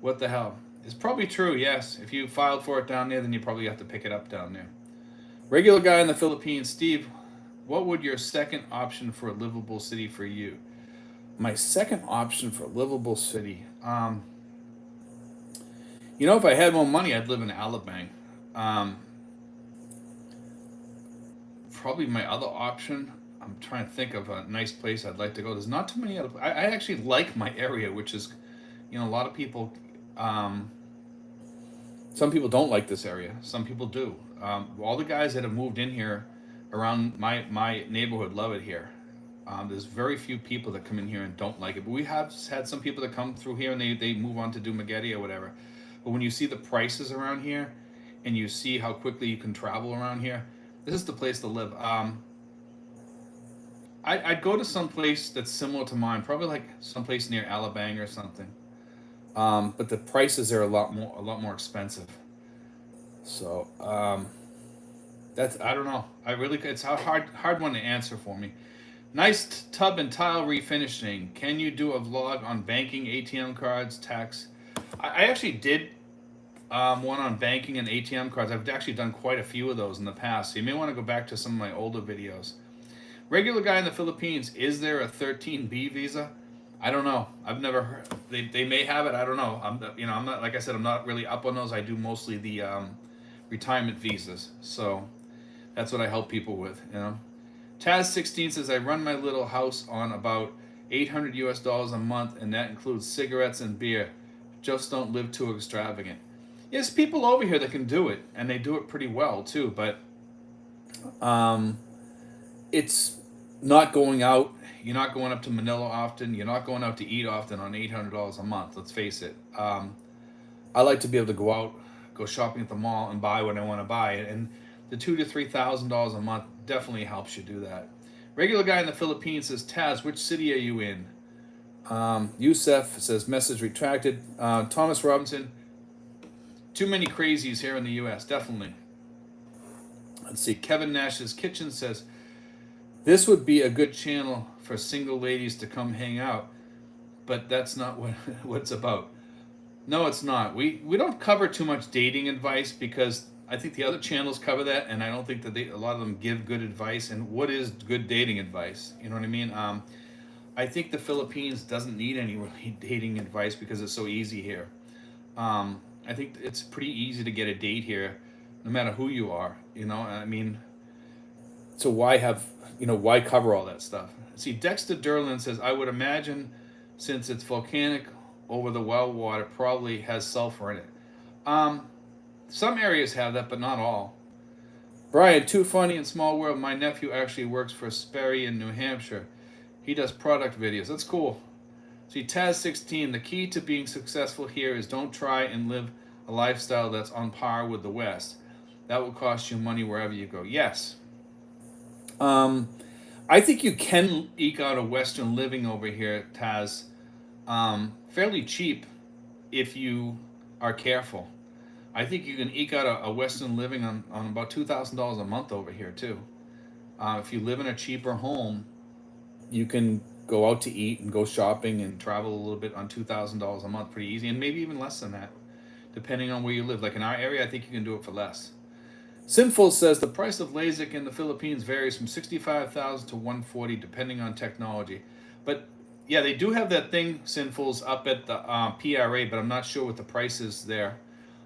Speaker 1: What the hell? It's probably true, yes. If you filed for it down there, then you probably have to pick it up down there. Regular guy in the Philippines, Steve, what would your second option for a livable city for you? My second option for a livable city, if I had more money, I'd live in Alabang. Probably my other option, I'm trying to think of a nice place I'd like to go. There's not too many other. I actually like my area, which is, a lot of people. Some people don't like this area. Some people do. All the guys that have moved in here around my neighborhood love it here. There's very few people that come in here and don't like it. But we have had some people that come through here and they move on to Dumaguete or whatever. But when you see the prices around here and you see how quickly you can travel around here, this is the place to live. I'd go to some place that's similar to mine, probably like someplace near Alabang or something. But the prices are a lot more expensive. So that's, I don't know. It's a hard one to answer for me. Nice tub and tile refinishing. Can you do a vlog on banking, ATM cards, tax? I actually did one on banking and ATM cards. I've actually done quite a few of those in the past. So you may want to go back to some of my older videos. Regular guy in the Philippines, is there a 13B visa? I don't know. I've never heard. They may have it. I don't know. I'm not, like I said, I'm not really up on those. I do mostly the retirement visas. So that's what I help people with. Taz16 says I run my little house on about 800 US dollars a month, and that includes cigarettes and beer. Just don't live too extravagant. There's people over here that can do it, and they do it pretty well too. But it's not going out. You're not going up to Manila often. You're not going out to eat often on $800 a month. Let's face it. I like to be able to go out, go shopping at the mall, and buy what I want to buy, and the $2,000 to $3,000 a month definitely helps you do that. Regular guy in the Philippines says, Taz, which city are you in? Yusef says, message retracted. Thomas Robinson, too many crazies here in the U.S. Definitely. Let's see. Kevin Nash's Kitchen says, this would be a good channel for single ladies to come hang out, but that's not what it's about. No, it's not. We don't cover too much dating advice because I think the other channels cover that, and I don't think that a lot of them give good advice. And what is good dating advice? You know what I mean? I think the Philippines doesn't need any really dating advice because it's so easy here. I think it's pretty easy to get a date here, no matter who you are. I mean, so why cover all that stuff? See, Dexter Derlin says, I would imagine since it's volcanic over the well water probably has sulfur in it. Some areas have that, but not all. Brian, too funny in small world. My nephew actually works for Sperry in New Hampshire. He does product videos. That's cool. See, Taz16, the key to being successful here is don't try and live a lifestyle that's on par with the West. That will cost you money wherever you go. Yes. I think you can eke out a Western living over here, Taz, fairly cheap if you are careful. I think you can eke out a Western living on about $2,000 a month over here too. If you live in a cheaper home, you can go out to eat and go shopping and travel a little bit on $2,000 a month pretty easy, and maybe even less than that, depending on where you live. Like in our area, I think you can do it for less. Sinful says the price of LASIK in the Philippines varies from $65,000 to $140,000 depending on technology. But yeah, they do have that thing, Sinful's, up at the PRA, but I'm not sure what the price is there.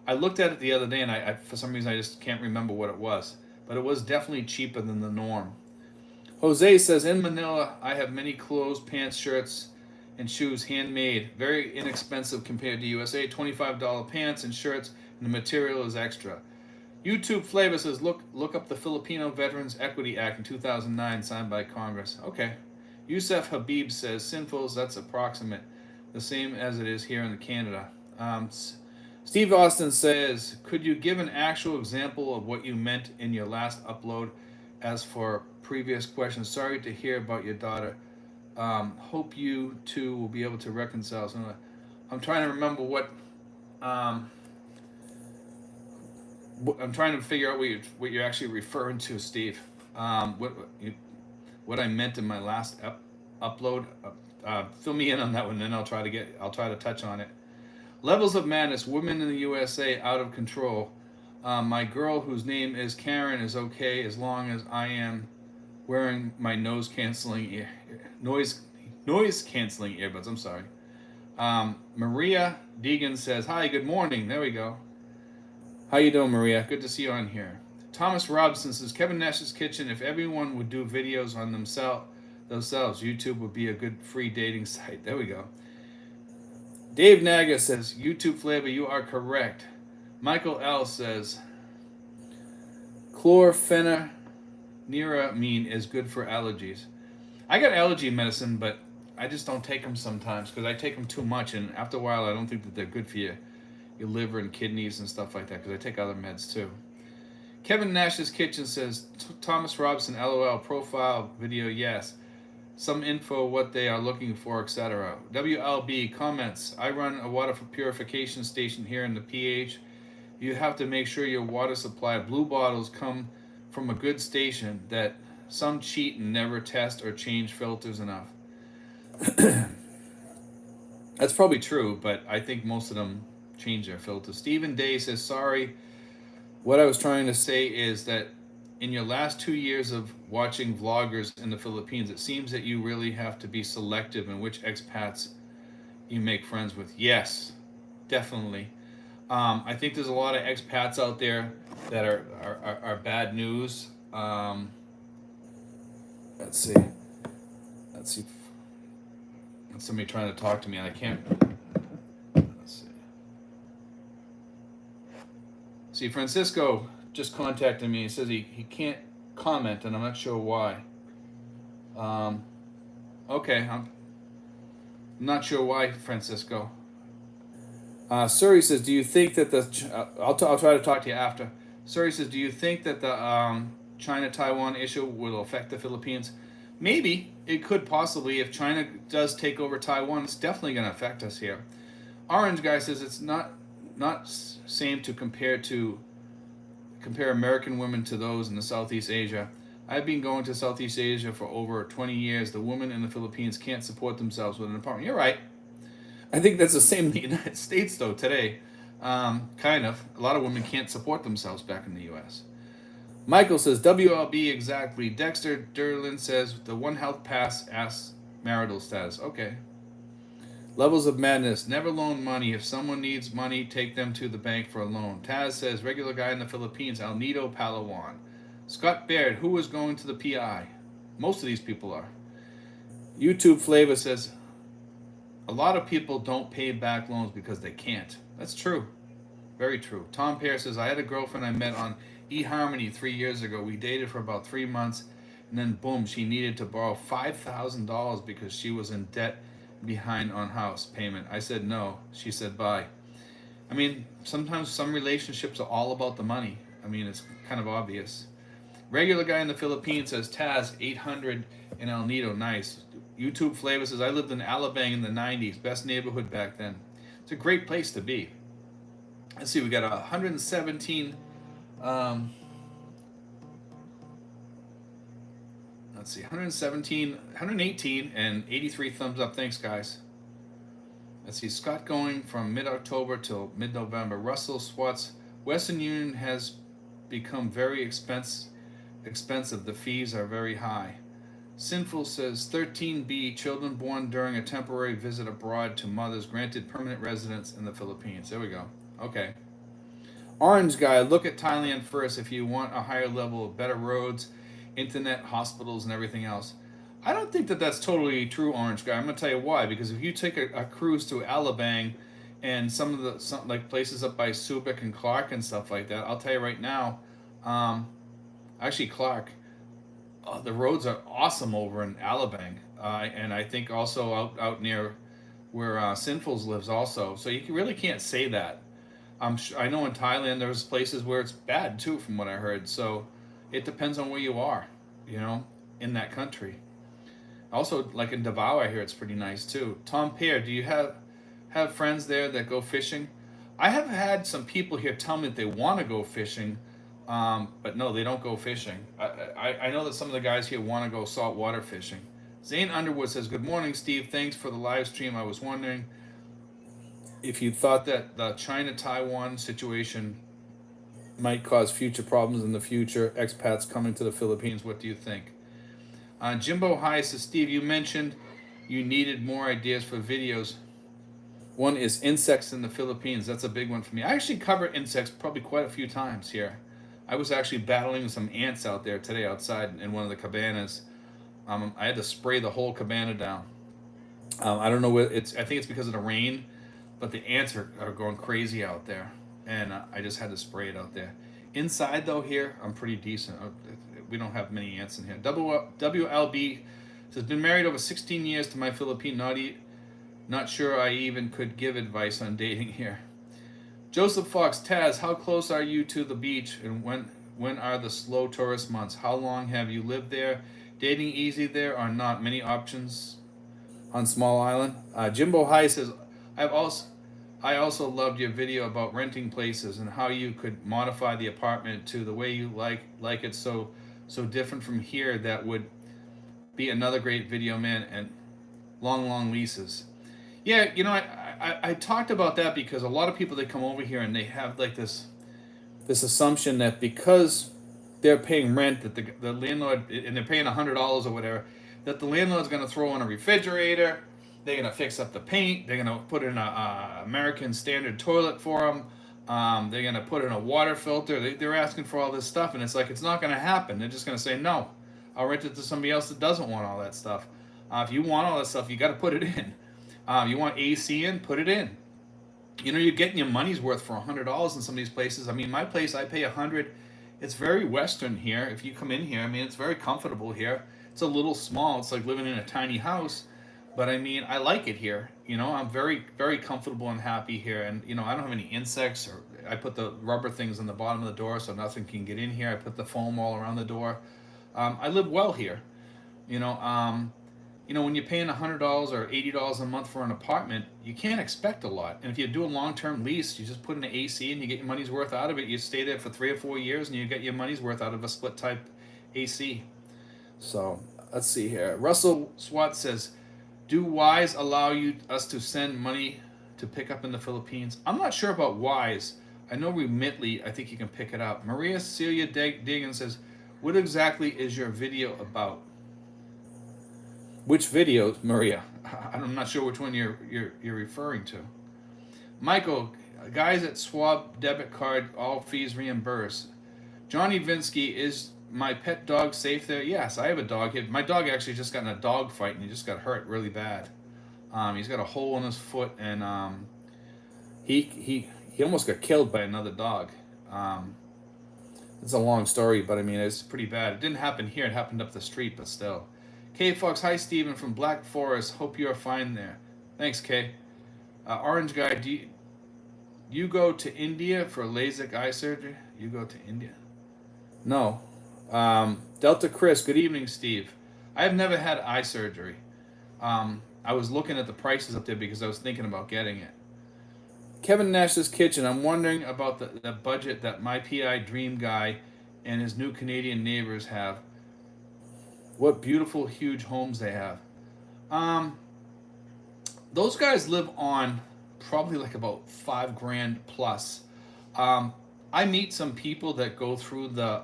Speaker 1: I looked at it the other day, and I for some reason I just can't remember what it was. But it was definitely cheaper than the norm. Jose says, in Manila, I have many clothes, pants, shirts, and shoes handmade. Very inexpensive compared to USA. $25 pants and shirts, and the material is extra. YouTube Flavor says, look up the Filipino Veterans Equity Act in 2009 signed by Congress. Okay. Yusef Habib says, Sinfuls, that's approximate. The same as it is here in Canada. Steve Austin says, could you give an actual example of what you meant in your last upload? As for previous questions, sorry to hear about your daughter. Hope you two will be able to reconcile. So I'm trying to remember what I'm trying to figure out what you're actually referring to, Steve. What I meant in my last upload. Fill me in on that one, then I'll try to touch on it. Levels of madness. Women in the USA out of control. My girl, whose name is Karen, is okay as long as I am wearing my noise canceling earbuds. I'm sorry. Maria Deegan says, "Hi, good morning." There we go. How you doing, Maria? Good to see you on here. Thomas Robinson says, Kevin Nash's Kitchen. If everyone would do videos on themselves, YouTube would be a good free dating site. There we go. Dave Naga says, YouTube Flavor, you are correct. Michael L. says, chlorpheniramine is good for allergies. I got allergy medicine, but I just don't take them sometimes because I take them too much, and after a while I don't think that they're good for your liver and kidneys and stuff like that because I take other meds too. Kevin Nash's Kitchen says, Thomas Robinson, LOL, profile video, yes. Some info, what they are looking for, etc. WLB comments, I run a water purification station here in the PH. You have to make sure your water supply blue bottles come from a good station, that some cheat and never test or change filters enough. That's probably true, but I think most of them change their filters. Stephen Day says, sorry, what I was trying to say is that in your last 2 years of watching vloggers in the Philippines, it seems that you really have to be selective in which expats you make friends with. Yes, definitely. I think there's a lot of expats out there that are bad news. Let's see. Let's see. There's somebody trying to talk to me. I can't. Let's see. See, Francisco just contacted me. He says he can't comment, and I'm not sure why. Um, okay, I'm not sure why, Francisco. Suri says, do you think that I'll try to talk to you after. Suri says, do you think that the China-Taiwan issue will affect the Philippines? Maybe. It could possibly. If China does take over Taiwan, it's definitely going to affect us here. Orange guy says it's not same to compare American women to those in the Southeast Asia. I've been going to Southeast Asia for over 20 years. The women in the Philippines can't support themselves with an apartment. You're right. I think that's the same in the United States, though, today. Kind of. A lot of women can't support themselves back in the U.S. Michael says, WLB exactly. Dexter Derlin says, the One Health Pass asks marital status. Okay. Levels of madness. Never loan money. If someone needs money, take them to the bank for a loan. Taz says, regular guy in the Philippines, El Nido, Palawan. Scott Baird, who is going to the PI? Most of these people are. YouTube Flavor says, a lot of people don't pay back loans because they can't. That's true. Very true. Tom Pear says, I had a girlfriend I met on eHarmony 3 years ago. We dated for about 3 months, and then boom, she needed to borrow $5,000 because she was in debt, behind on house payment. I said no. She said bye. I mean, sometimes some relationships are all about the money. I mean, it's kind of obvious. Regular guy in the Philippines says, Taz, 800 in El Nido. Nice. YouTube Flavor says, I lived in Alabang in the 90s. Best neighborhood back then. It's a great place to be. Let's see, we got 117. Let's see, 117, 118, and 83 thumbs up. Thanks, guys. Let's see, Scott going from mid-October till mid-November. Russell Swats, Western Union has become very expensive. The fees are very high. Sinful says 13B, children born during a temporary visit abroad to mothers granted permanent residence in the Philippines. There we go. Okay. Orange guy, look at Thailand first if you want a higher level of better roads, internet, hospitals, and everything else. I don't think that that's totally true, Orange guy. I'm gonna tell you why. Because if you take a cruise to Alabang and some like places up by Subic and Clark and stuff like that, I'll tell you right now. Actually, Clark, the roads are awesome over in Alabang, and I think also out near where Sinfuls lives also. So you really can't say that. I know in Thailand there's places where it's bad too, from what I heard. So it depends on where you are, in that country. Also, like in Davao, I hear it's pretty nice too. Tom Pear, do you have friends there that go fishing? I have had some people here tell me that they want to go fishing, but no, they don't go fishing. I know that some of the guys here want to go saltwater fishing. Zane Underwood says, good morning, Steve. Thanks for the live stream. I was wondering if you thought that the China-Taiwan situation might cause future problems in the future. Expats coming to the Philippines. What do you think? Jimbo High says, Steve, you mentioned you needed more ideas for videos. One is insects in the Philippines. That's a big one for me. I actually covered insects probably quite a few times here. I was actually battling some ants out there today outside in one of the cabanas. I had to spray the whole cabana down. I don't know what it's. I think it's because of the rain, but the ants are going crazy out there, and I just had to spray it out there. Inside though, here I'm pretty decent. We don't have many ants in here. WLB says, been married over 16 years to my Philippine naughty. Not sure I even could give advice on dating here. Joseph Fox, Taz, how close are you to the beach, and when are the slow tourist months? How long have you lived there? Dating easy there or not? Many options on small island. Jimbo High says, I've also I also loved your video about renting places and how you could modify the apartment to the way you like it, so different from here. That would be another great video, man. And long leases. Yeah, I talked about that because a lot of people, they come over here and they have like this assumption that because they're paying rent, that the landlord, and they're paying $100 or whatever, that the landlord's going to throw in a refrigerator, they're going to fix up the paint, they're going to put in a American standard toilet for them, they're going to put in a water filter. They're asking for all this stuff, and it's like, it's not going to happen. They're just going to say no. I'll rent it to somebody else that doesn't want all that stuff. If you want all that stuff, you got to put it in. You want AC in, put it in. You're getting your money's worth for $100 in some of these places. I mean, my place, I pay $100. It's very Western here. If you come in here, I mean, it's very comfortable here. It's a little small. It's like living in a tiny house, but I mean, I like it here. I'm very, very comfortable and happy here. And I don't have any insects, or I put the rubber things on the bottom of the door so nothing can get in here. I put the foam all around the door. I live well here. When you're paying $100 or $80 a month for an apartment, you can't expect a lot. And if you do a long-term lease, you just put in an AC and you get your money's worth out of it. You stay there for 3 or 4 years and you get your money's worth out of a split-type AC. So let's see here. Russell Swat says, "Do Wise allow us to send money to pick up in the Philippines?" I'm not sure about Wise. I know Remitly, I think you can pick it up. Maria Celia Dagan says, "What exactly is your video about?" Which video, Maria? I'm not sure which one you're referring to. Michael, guys at Schwab debit card, all fees reimbursed. Johnny Vinsky, is my pet dog safe there? Yes, I have a dog here. My dog actually just got in a dog fight and he just got hurt really bad. He's got a hole in his foot, and he almost got killed by another dog. It's a long story, but I mean, it's pretty bad. It didn't happen here. It happened up the street, but still. Kay Fox, hi Stephen from Black Forest. Hope you are fine there. Thanks, Kay. Orange Guy, do you go to India for LASIK eye surgery? You go to India? No. Delta Chris, good evening, Steve. I have never had eye surgery. I was looking at the prices up there because I was thinking about getting it. Kevin Nash's Kitchen, I'm wondering about the budget that my PI Dream Guy and his new Canadian neighbors have. What beautiful, huge homes they have. Those guys live on probably like about $5,000 plus. I meet some people that go through the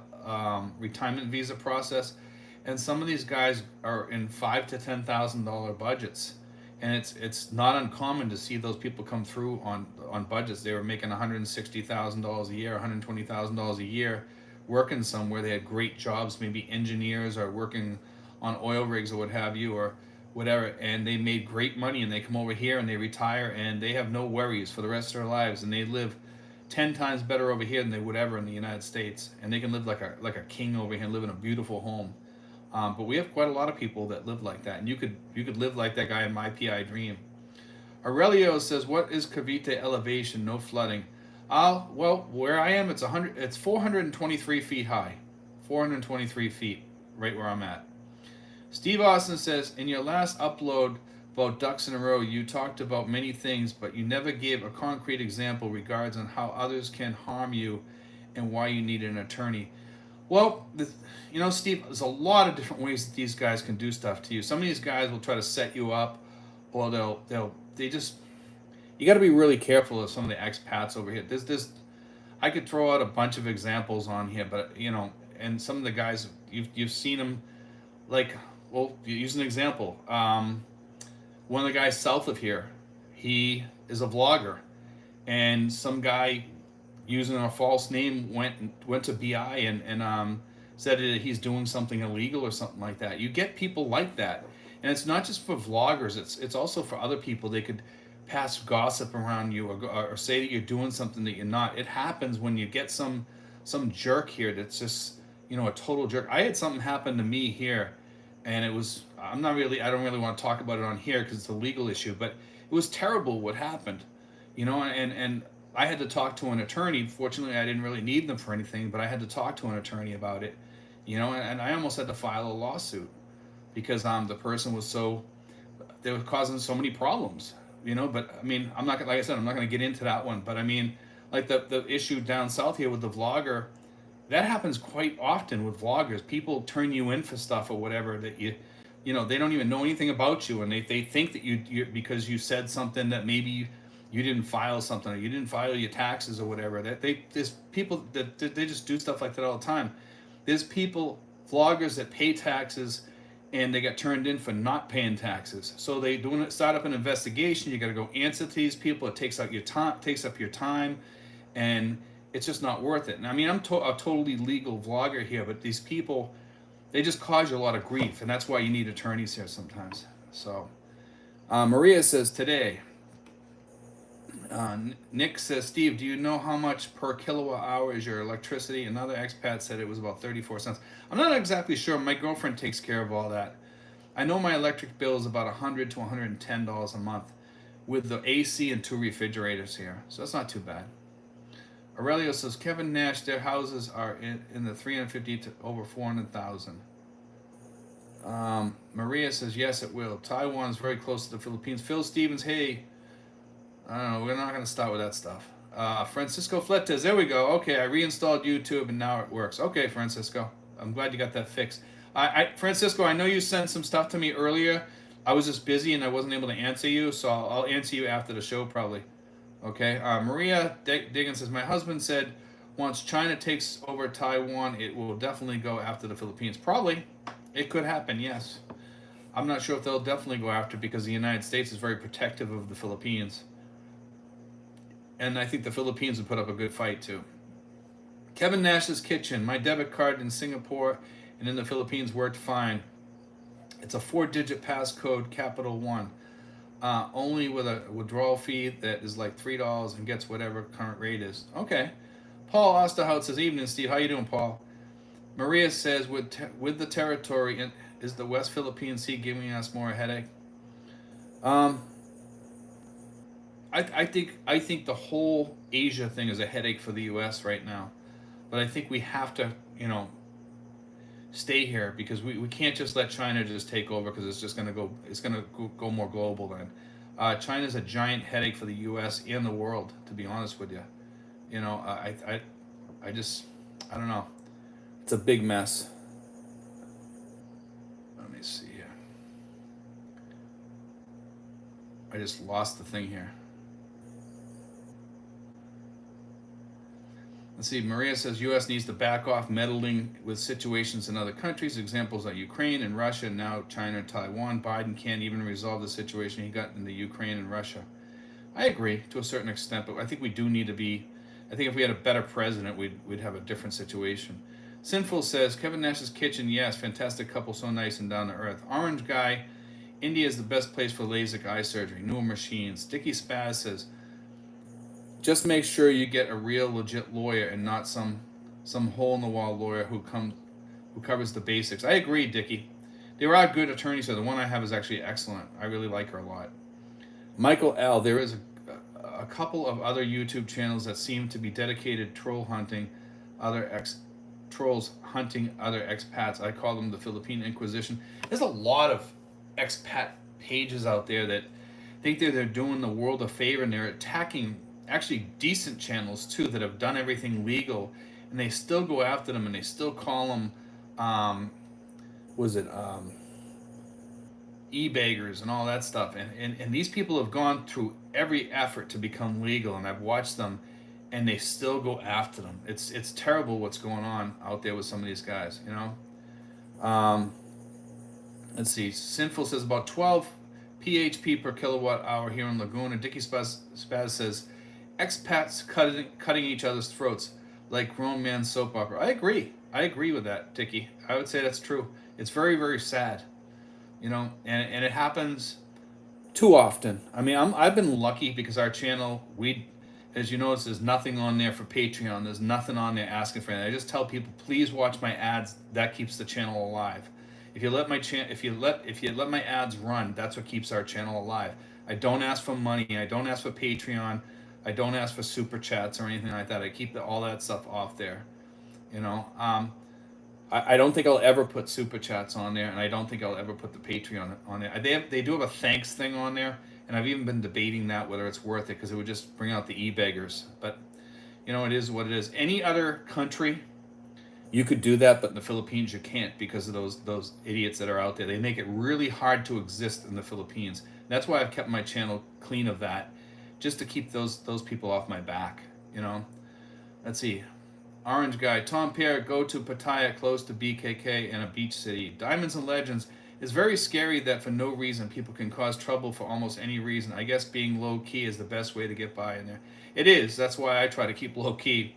Speaker 1: retirement visa process, and some of these guys are in $5,000 to $10,000 budgets, and it's not uncommon to see those people come through on budgets. They were making $160,000 a year, $120,000 a year, working somewhere. They had great jobs, maybe engineers or working on oil rigs or what have you, or whatever, and they made great money, and they come over here and they retire and they have no worries for the rest of their lives, and they live 10 times better over here than they would ever in the United States, and they can live like a king over here and live in a beautiful home. But we have quite a lot of people that live like that, and you could live like that guy in My PI Dream. Aurelio says, "What is Cavite elevation? No flooding." Well, where I am, it's 423 feet high. 423 feet, right where I'm at. Steve Austin says, "In your last upload about ducks in a row, you talked about many things, but you never gave a concrete example regards on how others can harm you and why you need an attorney." Well, Steve, there's a lot of different ways that these guys can do stuff to you. Some of these guys will try to set you up, or you got to be really careful of some of the expats over here. I could throw out a bunch of examples on here, but and some of the guys you've seen them, like, well, use an example. One of the guys south of here, he is a vlogger, and some guy using a false name went to BI and said that he's doing something illegal or something like that. You get people like that, and it's not just for vloggers. It's also for other people. They could pass gossip around you, or say that you're doing something that you're not. It happens when you get some jerk here that's just a total jerk. I had something happen to me here, and it was I don't really want to talk about it on here because it's a legal issue, but it was terrible what happened, and I had to talk to an attorney. Fortunately, I didn't really need them for anything, but I had to talk to an attorney about it, and I almost had to file a lawsuit because the person was they were causing so many problems. you know. But I mean, I'm not gonna, like I said, I'm not going to get into that one. But I mean, like the issue down south here with the vlogger, that happens quite often with vloggers. People turn you in for stuff or whatever that you know, they don't even know anything about you, and they think that you because you said something that maybe you didn't file something or you didn't file your taxes or whatever. That there's people that they just do stuff like that all the time. There's people, vloggers that pay taxes, and they got turned in for not paying taxes. So they start up an investigation. You got to go answer to these people. It takes out your time, takes up your time, and it's just not worth it. And I mean, I'm a totally legal vlogger here, but these people, they just cause you a lot of grief, and that's why you need attorneys here sometimes. So, Maria says today. Nick says, Steve, do you know how much per kilowatt hour is your electricity? Another expat said it was about 34 cents. I'm not exactly sure. My girlfriend takes care of all that. I know my electric bill is about $100 to $110 a month with the AC and 2 refrigerators here. So that's not too bad. Aurelio says, Kevin Nash, their houses are in the 350 to over 400,000. Maria says, yes, it will. Taiwan is very close to the Philippines. Phil Stevens, hey, I don't know, we're not going to start with that stuff. Francisco Fletes, there we go. Okay, I reinstalled YouTube and now it works. Okay, Francisco, I'm glad you got that fixed. Francisco, I know you sent some stuff to me earlier. I was just busy and I wasn't able to answer you, so I'll answer you after the show probably. Okay, Maria Diggins says, my husband said once China takes over Taiwan, it will definitely go after the Philippines. Probably. It could happen, yes. I'm not sure if they'll definitely go after it because the United States is very protective of the Philippines. And I think the Philippines would put up a good fight too. Kevin Nash's Kitchen. My debit card in Singapore and in the Philippines worked fine. It's a 4-digit passcode, capital one. Only with a withdrawal fee that is like $3 and gets whatever current rate is. Okay. Paul Osterhout says, evening, Steve. How you doing, Paul? Maria says, with the territory, is the West Philippine Sea giving us more headache? I think the whole Asia thing is a headache for the U.S. right now, but I think we have to, you know, stay here because we can't just let China just take over because it's just going to go more global then. China's a giant headache for the U.S. and the world, to be honest with you. You know, I just, I don't know. It's a big mess. Let me see here. I just lost the thing here. Let's see, Maria says U.S. needs to back off meddling with situations in other countries. Examples are Ukraine and Russia, now China and Taiwan. Biden can't even resolve the situation he got in the Ukraine and Russia. I agree to a certain extent, but I think we do need to be, I think if we had a better president, we'd have a different situation. Sinful says, Kevin Nash's Kitchen, yes, fantastic couple, so nice and down to earth. Orange Guy, India is the best place for LASIK eye surgery, newer machines. Dicky Spaz says, just make sure you get a real legit lawyer and not some hole in the wall lawyer who covers the basics. I agree, Dickie. There are good attorneys here. The one I have is actually excellent. I really like her a lot. Michael L. There is a couple of other YouTube channels that seem to be dedicated troll hunting trolls hunting other expats. I call them the Philippine Inquisition. There's a lot of expat pages out there that think that they're doing the world a favor and they're attacking actually decent channels too that have done everything legal, and they still go after them and they still call them e-baggers and all that stuff, and these people have gone through every effort to become legal, and I've watched them and they still go after them. It's terrible what's going on out there with some of these guys, you know. Let's see, Sinful says about 12 PHP per kilowatt hour here in Laguna. Dickie Spaz says expats cutting each other's throats like grown man soap opera. I agree with that, Dickie. I would say that's true. It's very, very sad, you know, and it happens too often. I mean, I've been lucky because our channel, as you notice, there's nothing on there for Patreon. There's nothing on there asking for anything. I just tell people, please watch my ads. That keeps the channel alive. If you let my ads run, that's what keeps our channel alive. I don't ask for money. I don't ask for Patreon. I don't ask for super chats or anything like that. I keep all that stuff off there. You know, I don't think I'll ever put super chats on there, and I don't think I'll ever put the Patreon on there. They do have a thanks thing on there, And I've even been debating that whether it's worth it because it would just bring out the e-beggars. But you know, it is what it is. Any other country, you could do that, but in the Philippines you can't because of those idiots that are out there. They make it really hard to exist in the Philippines. That's why I've kept my channel clean of that, just to keep those people off my back. You know. Let's see. Orange guy, Tom Pierre, go to Pattaya, close to BKK and a beach city. Diamonds and Legends is very scary that for no reason people can cause trouble for almost any reason. I guess being low key is the best way to get by in there. It is. That's why I try to keep low key.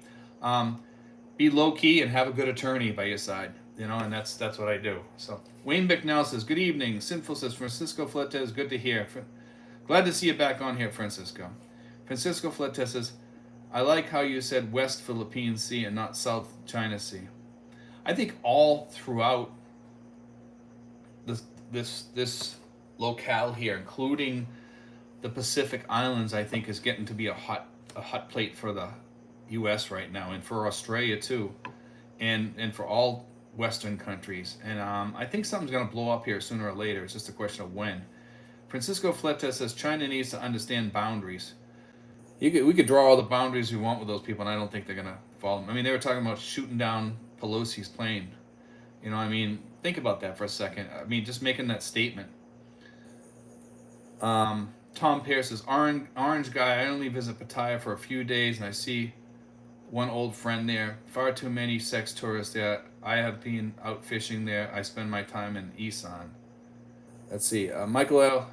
Speaker 1: Be low key and have a good attorney by your side. You know, and that's what I do. So Wayne Bicknell says, good evening. Sinful says, Francisco Fletes, good to hear. Glad to see you back on here, Francisco. Francisco Fletes says, I like how you said West Philippine Sea and not South China Sea. I think all throughout this locale here, including the Pacific Islands, I think is getting to be a hot plate for the U.S. right now, and for Australia too, and for all Western countries. And I think something's going to blow up here sooner or later. It's just a question of when. Francisco Fletes says China needs to understand boundaries. We could draw all the boundaries we want with those people, and I don't think they're going to follow them. I mean, they were talking about shooting down Pelosi's plane. You know, I mean, think about that for a second. I mean, just making that statement. Tom Pierce says, Orange guy, I only visit Pattaya for a few days, and I see one old friend there. Far too many sex tourists there. I have been out fishing there. I spend my time in Isan. Let's see. Michael L.,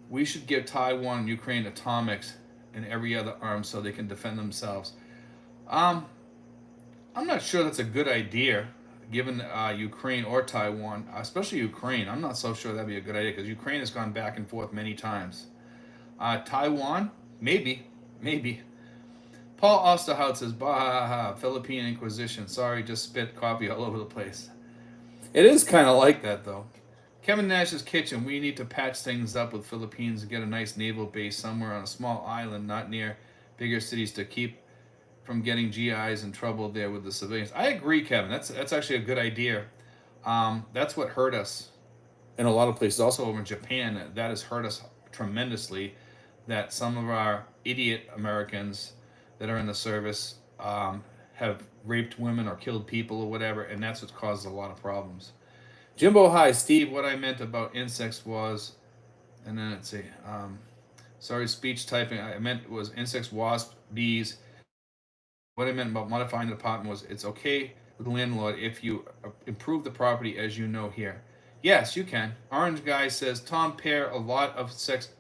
Speaker 1: we should give Taiwan and Ukraine atomics and every other arm so they can defend themselves. I'm not sure that's a good idea, given Ukraine or Taiwan, especially Ukraine. I'm not so sure that'd be a good idea because Ukraine has gone back and forth many times. Taiwan, maybe. Paul Osterhout says, bah, Philippine Inquisition. Sorry, just spit coffee all over the place. It is kind of like that, though. Kevin Nash's Kitchen. We need to patch things up with Philippines and get a nice naval base somewhere on a small island, not near bigger cities, to keep from getting GIs in trouble there with the civilians. I agree, Kevin. That's actually a good idea. That's what hurt us in a lot of places. Also over in Japan, that has hurt us tremendously. That some of our idiot Americans that are in the service have raped women or killed people or whatever, and that's what caused a lot of problems. Jimbo, hi, Steve. What I meant about insects was, and then let's see. Sorry, speech typing. I meant was insects, wasps, bees. What I meant about modifying the apartment was it's okay with the landlord if you improve the property as you know here. Yes, you can. Orange guy says, Tom Pear, a lot of sex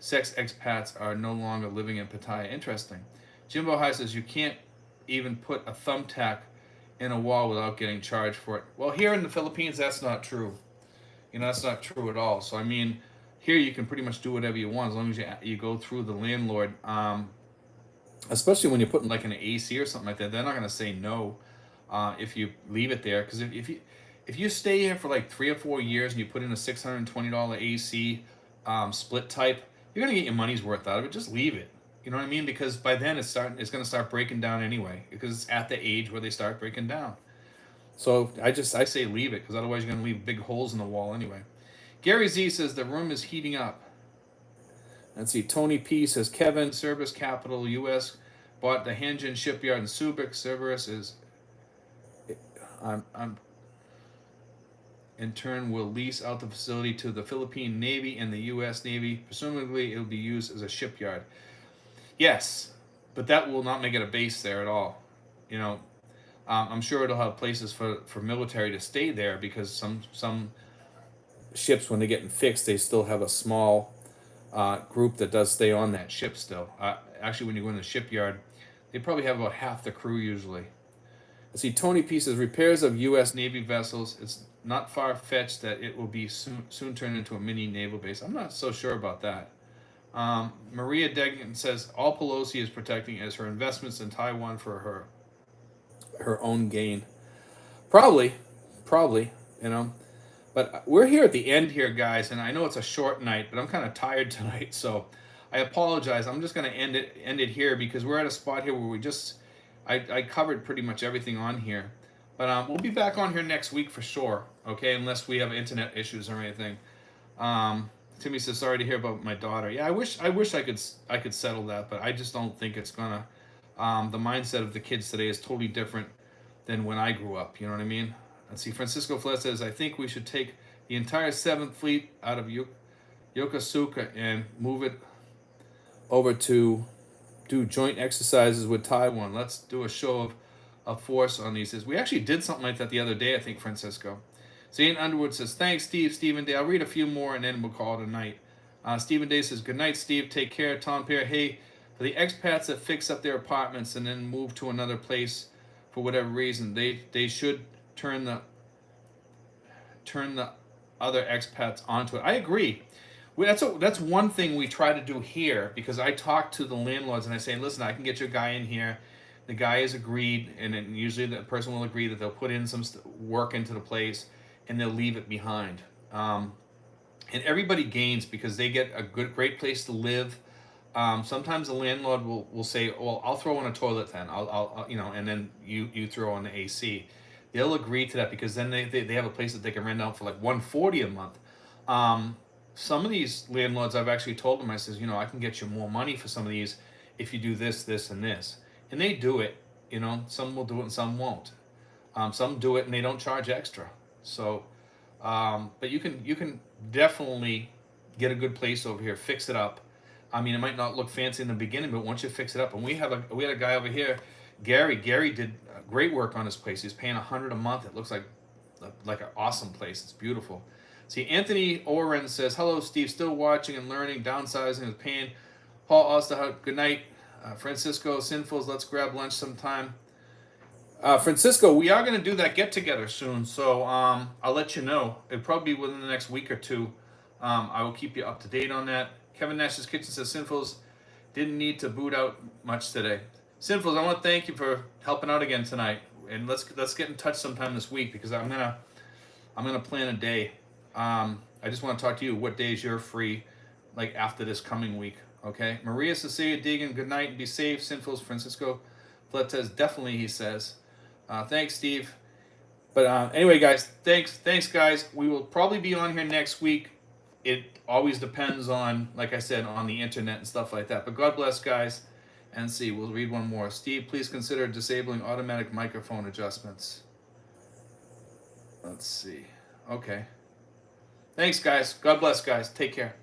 Speaker 1: expats are no longer living in Pattaya. Interesting. Jimbo High says you can't even put a thumbtack in a wall without getting charged for it. Well, here in the Philippines, that's not true. You know, that's not true at all. So, I mean, here you can pretty much do whatever you want as long as you go through the landlord. Especially when you're putting like an AC or something like that, they're not going to say no if you leave it there. Because if you stay here for like 3 or 4 years and you put in a $620 AC split type, you're going to get your money's worth out of it. Just leave it. You know what I mean? Because by then it's going to start breaking down anyway. Because it's at the age where they start breaking down. So I say leave it, because otherwise you're going to leave big holes in the wall anyway. Gary Z says the room is heating up. Let's see. Tony P says Kevin, Service Capital U.S. bought the Hanjin shipyard in Subic. Cerberus is, I'm in turn will lease out the facility to the Philippine Navy and the U.S. Navy. Presumably it will be used as a shipyard. Yes, but that will not make it a base there at all. You know, I'm sure it'll have places for military to stay there, because some ships, when they're getting fixed, they still have a small group that does stay on that ship still. Actually, when you go in the shipyard, they probably have about half the crew usually. I see Tony P says repairs of U.S. Navy vessels. It's not far-fetched that it will be soon turned into a mini naval base. I'm not so sure about that. Maria Degnan says all Pelosi is protecting is her investments in Taiwan for her own gain. Probably, you know. But we're here at the end here, guys, and I know it's a short night, but I'm kind of tired tonight, so I apologize. I'm just going to end it here, because we're at a spot here where I covered pretty much everything on here. But we'll be back on here next week for sure, okay, unless we have internet issues or anything. Timmy says, sorry to hear about my daughter. Yeah, I wish I could settle that, but I just don't think it's gonna. The mindset of the kids today is totally different than when I grew up. You know what I mean? Let's see. Francisco Flores says, I think we should take the entire Seventh Fleet out of Yokosuka and move it over to do joint exercises with Taiwan. Let's do a show of force on these. We actually did something like that the other day, I think, Francisco. Zane Underwood says, thanks, Steve, Stephen Day. I'll read a few more and then we'll call it a night. Stephen Day says, good night, Steve. Take care. Tom Pear, hey, for the expats that fix up their apartments and then move to another place for whatever reason, they should turn the other expats onto it. I agree. That's one thing we try to do here, because I talk to the landlords and I say, listen, I can get your guy in here. The guy has agreed, and then usually the person will agree that they'll put in some work into the place and they'll leave it behind. And everybody gains because they get a great place to live. Sometimes the landlord will say, well, I'll throw in a toilet then. I'll and then you throw in the AC. They'll agree to that because then they have a place that they can rent out for like $140 a month. Some of these landlords, I've actually told them, I says, I can get you more money for some of these if you do this, this, and this. And they do it. Some will do it and some won't. Some do it and they don't charge extra. So, but you can definitely get a good place over here, fix it up. I mean, it might not look fancy in the beginning, but once you fix it up, and we had a guy over here, Gary. Gary did great work on his place. He's paying $100 a month. It looks like an awesome place. It's beautiful. See, Anthony Oren says, hello, Steve. Still watching and learning, downsizing and paying. Paul Osterhout, good night. Francisco Sinfuls, let's grab lunch sometime. Francisco, we are going to do that get together soon, so I'll let you know. It'll probably be within the next week or two. I will keep you up to date on that. Kevin Nash's Kitchen says, Sinfuls didn't need to boot out much today. Sinfuls, I want to thank you for helping out again tonight, and let's get in touch sometime this week, because I'm gonna plan a day. I just want to talk to you what days you're free, like after this coming week. Okay, Maria Cecilia Deegan, good night and be safe. Sinfuls, Francisco Fletes, definitely, he says. Thanks, Steve. But anyway, guys, thanks, guys. We will probably be on here next week. It always depends on, like I said, on the internet and stuff like that. But God bless, guys. And see, we'll read one more. Steve, please consider disabling automatic microphone adjustments. Let's see. Okay. Thanks, guys. God bless, guys. Take care.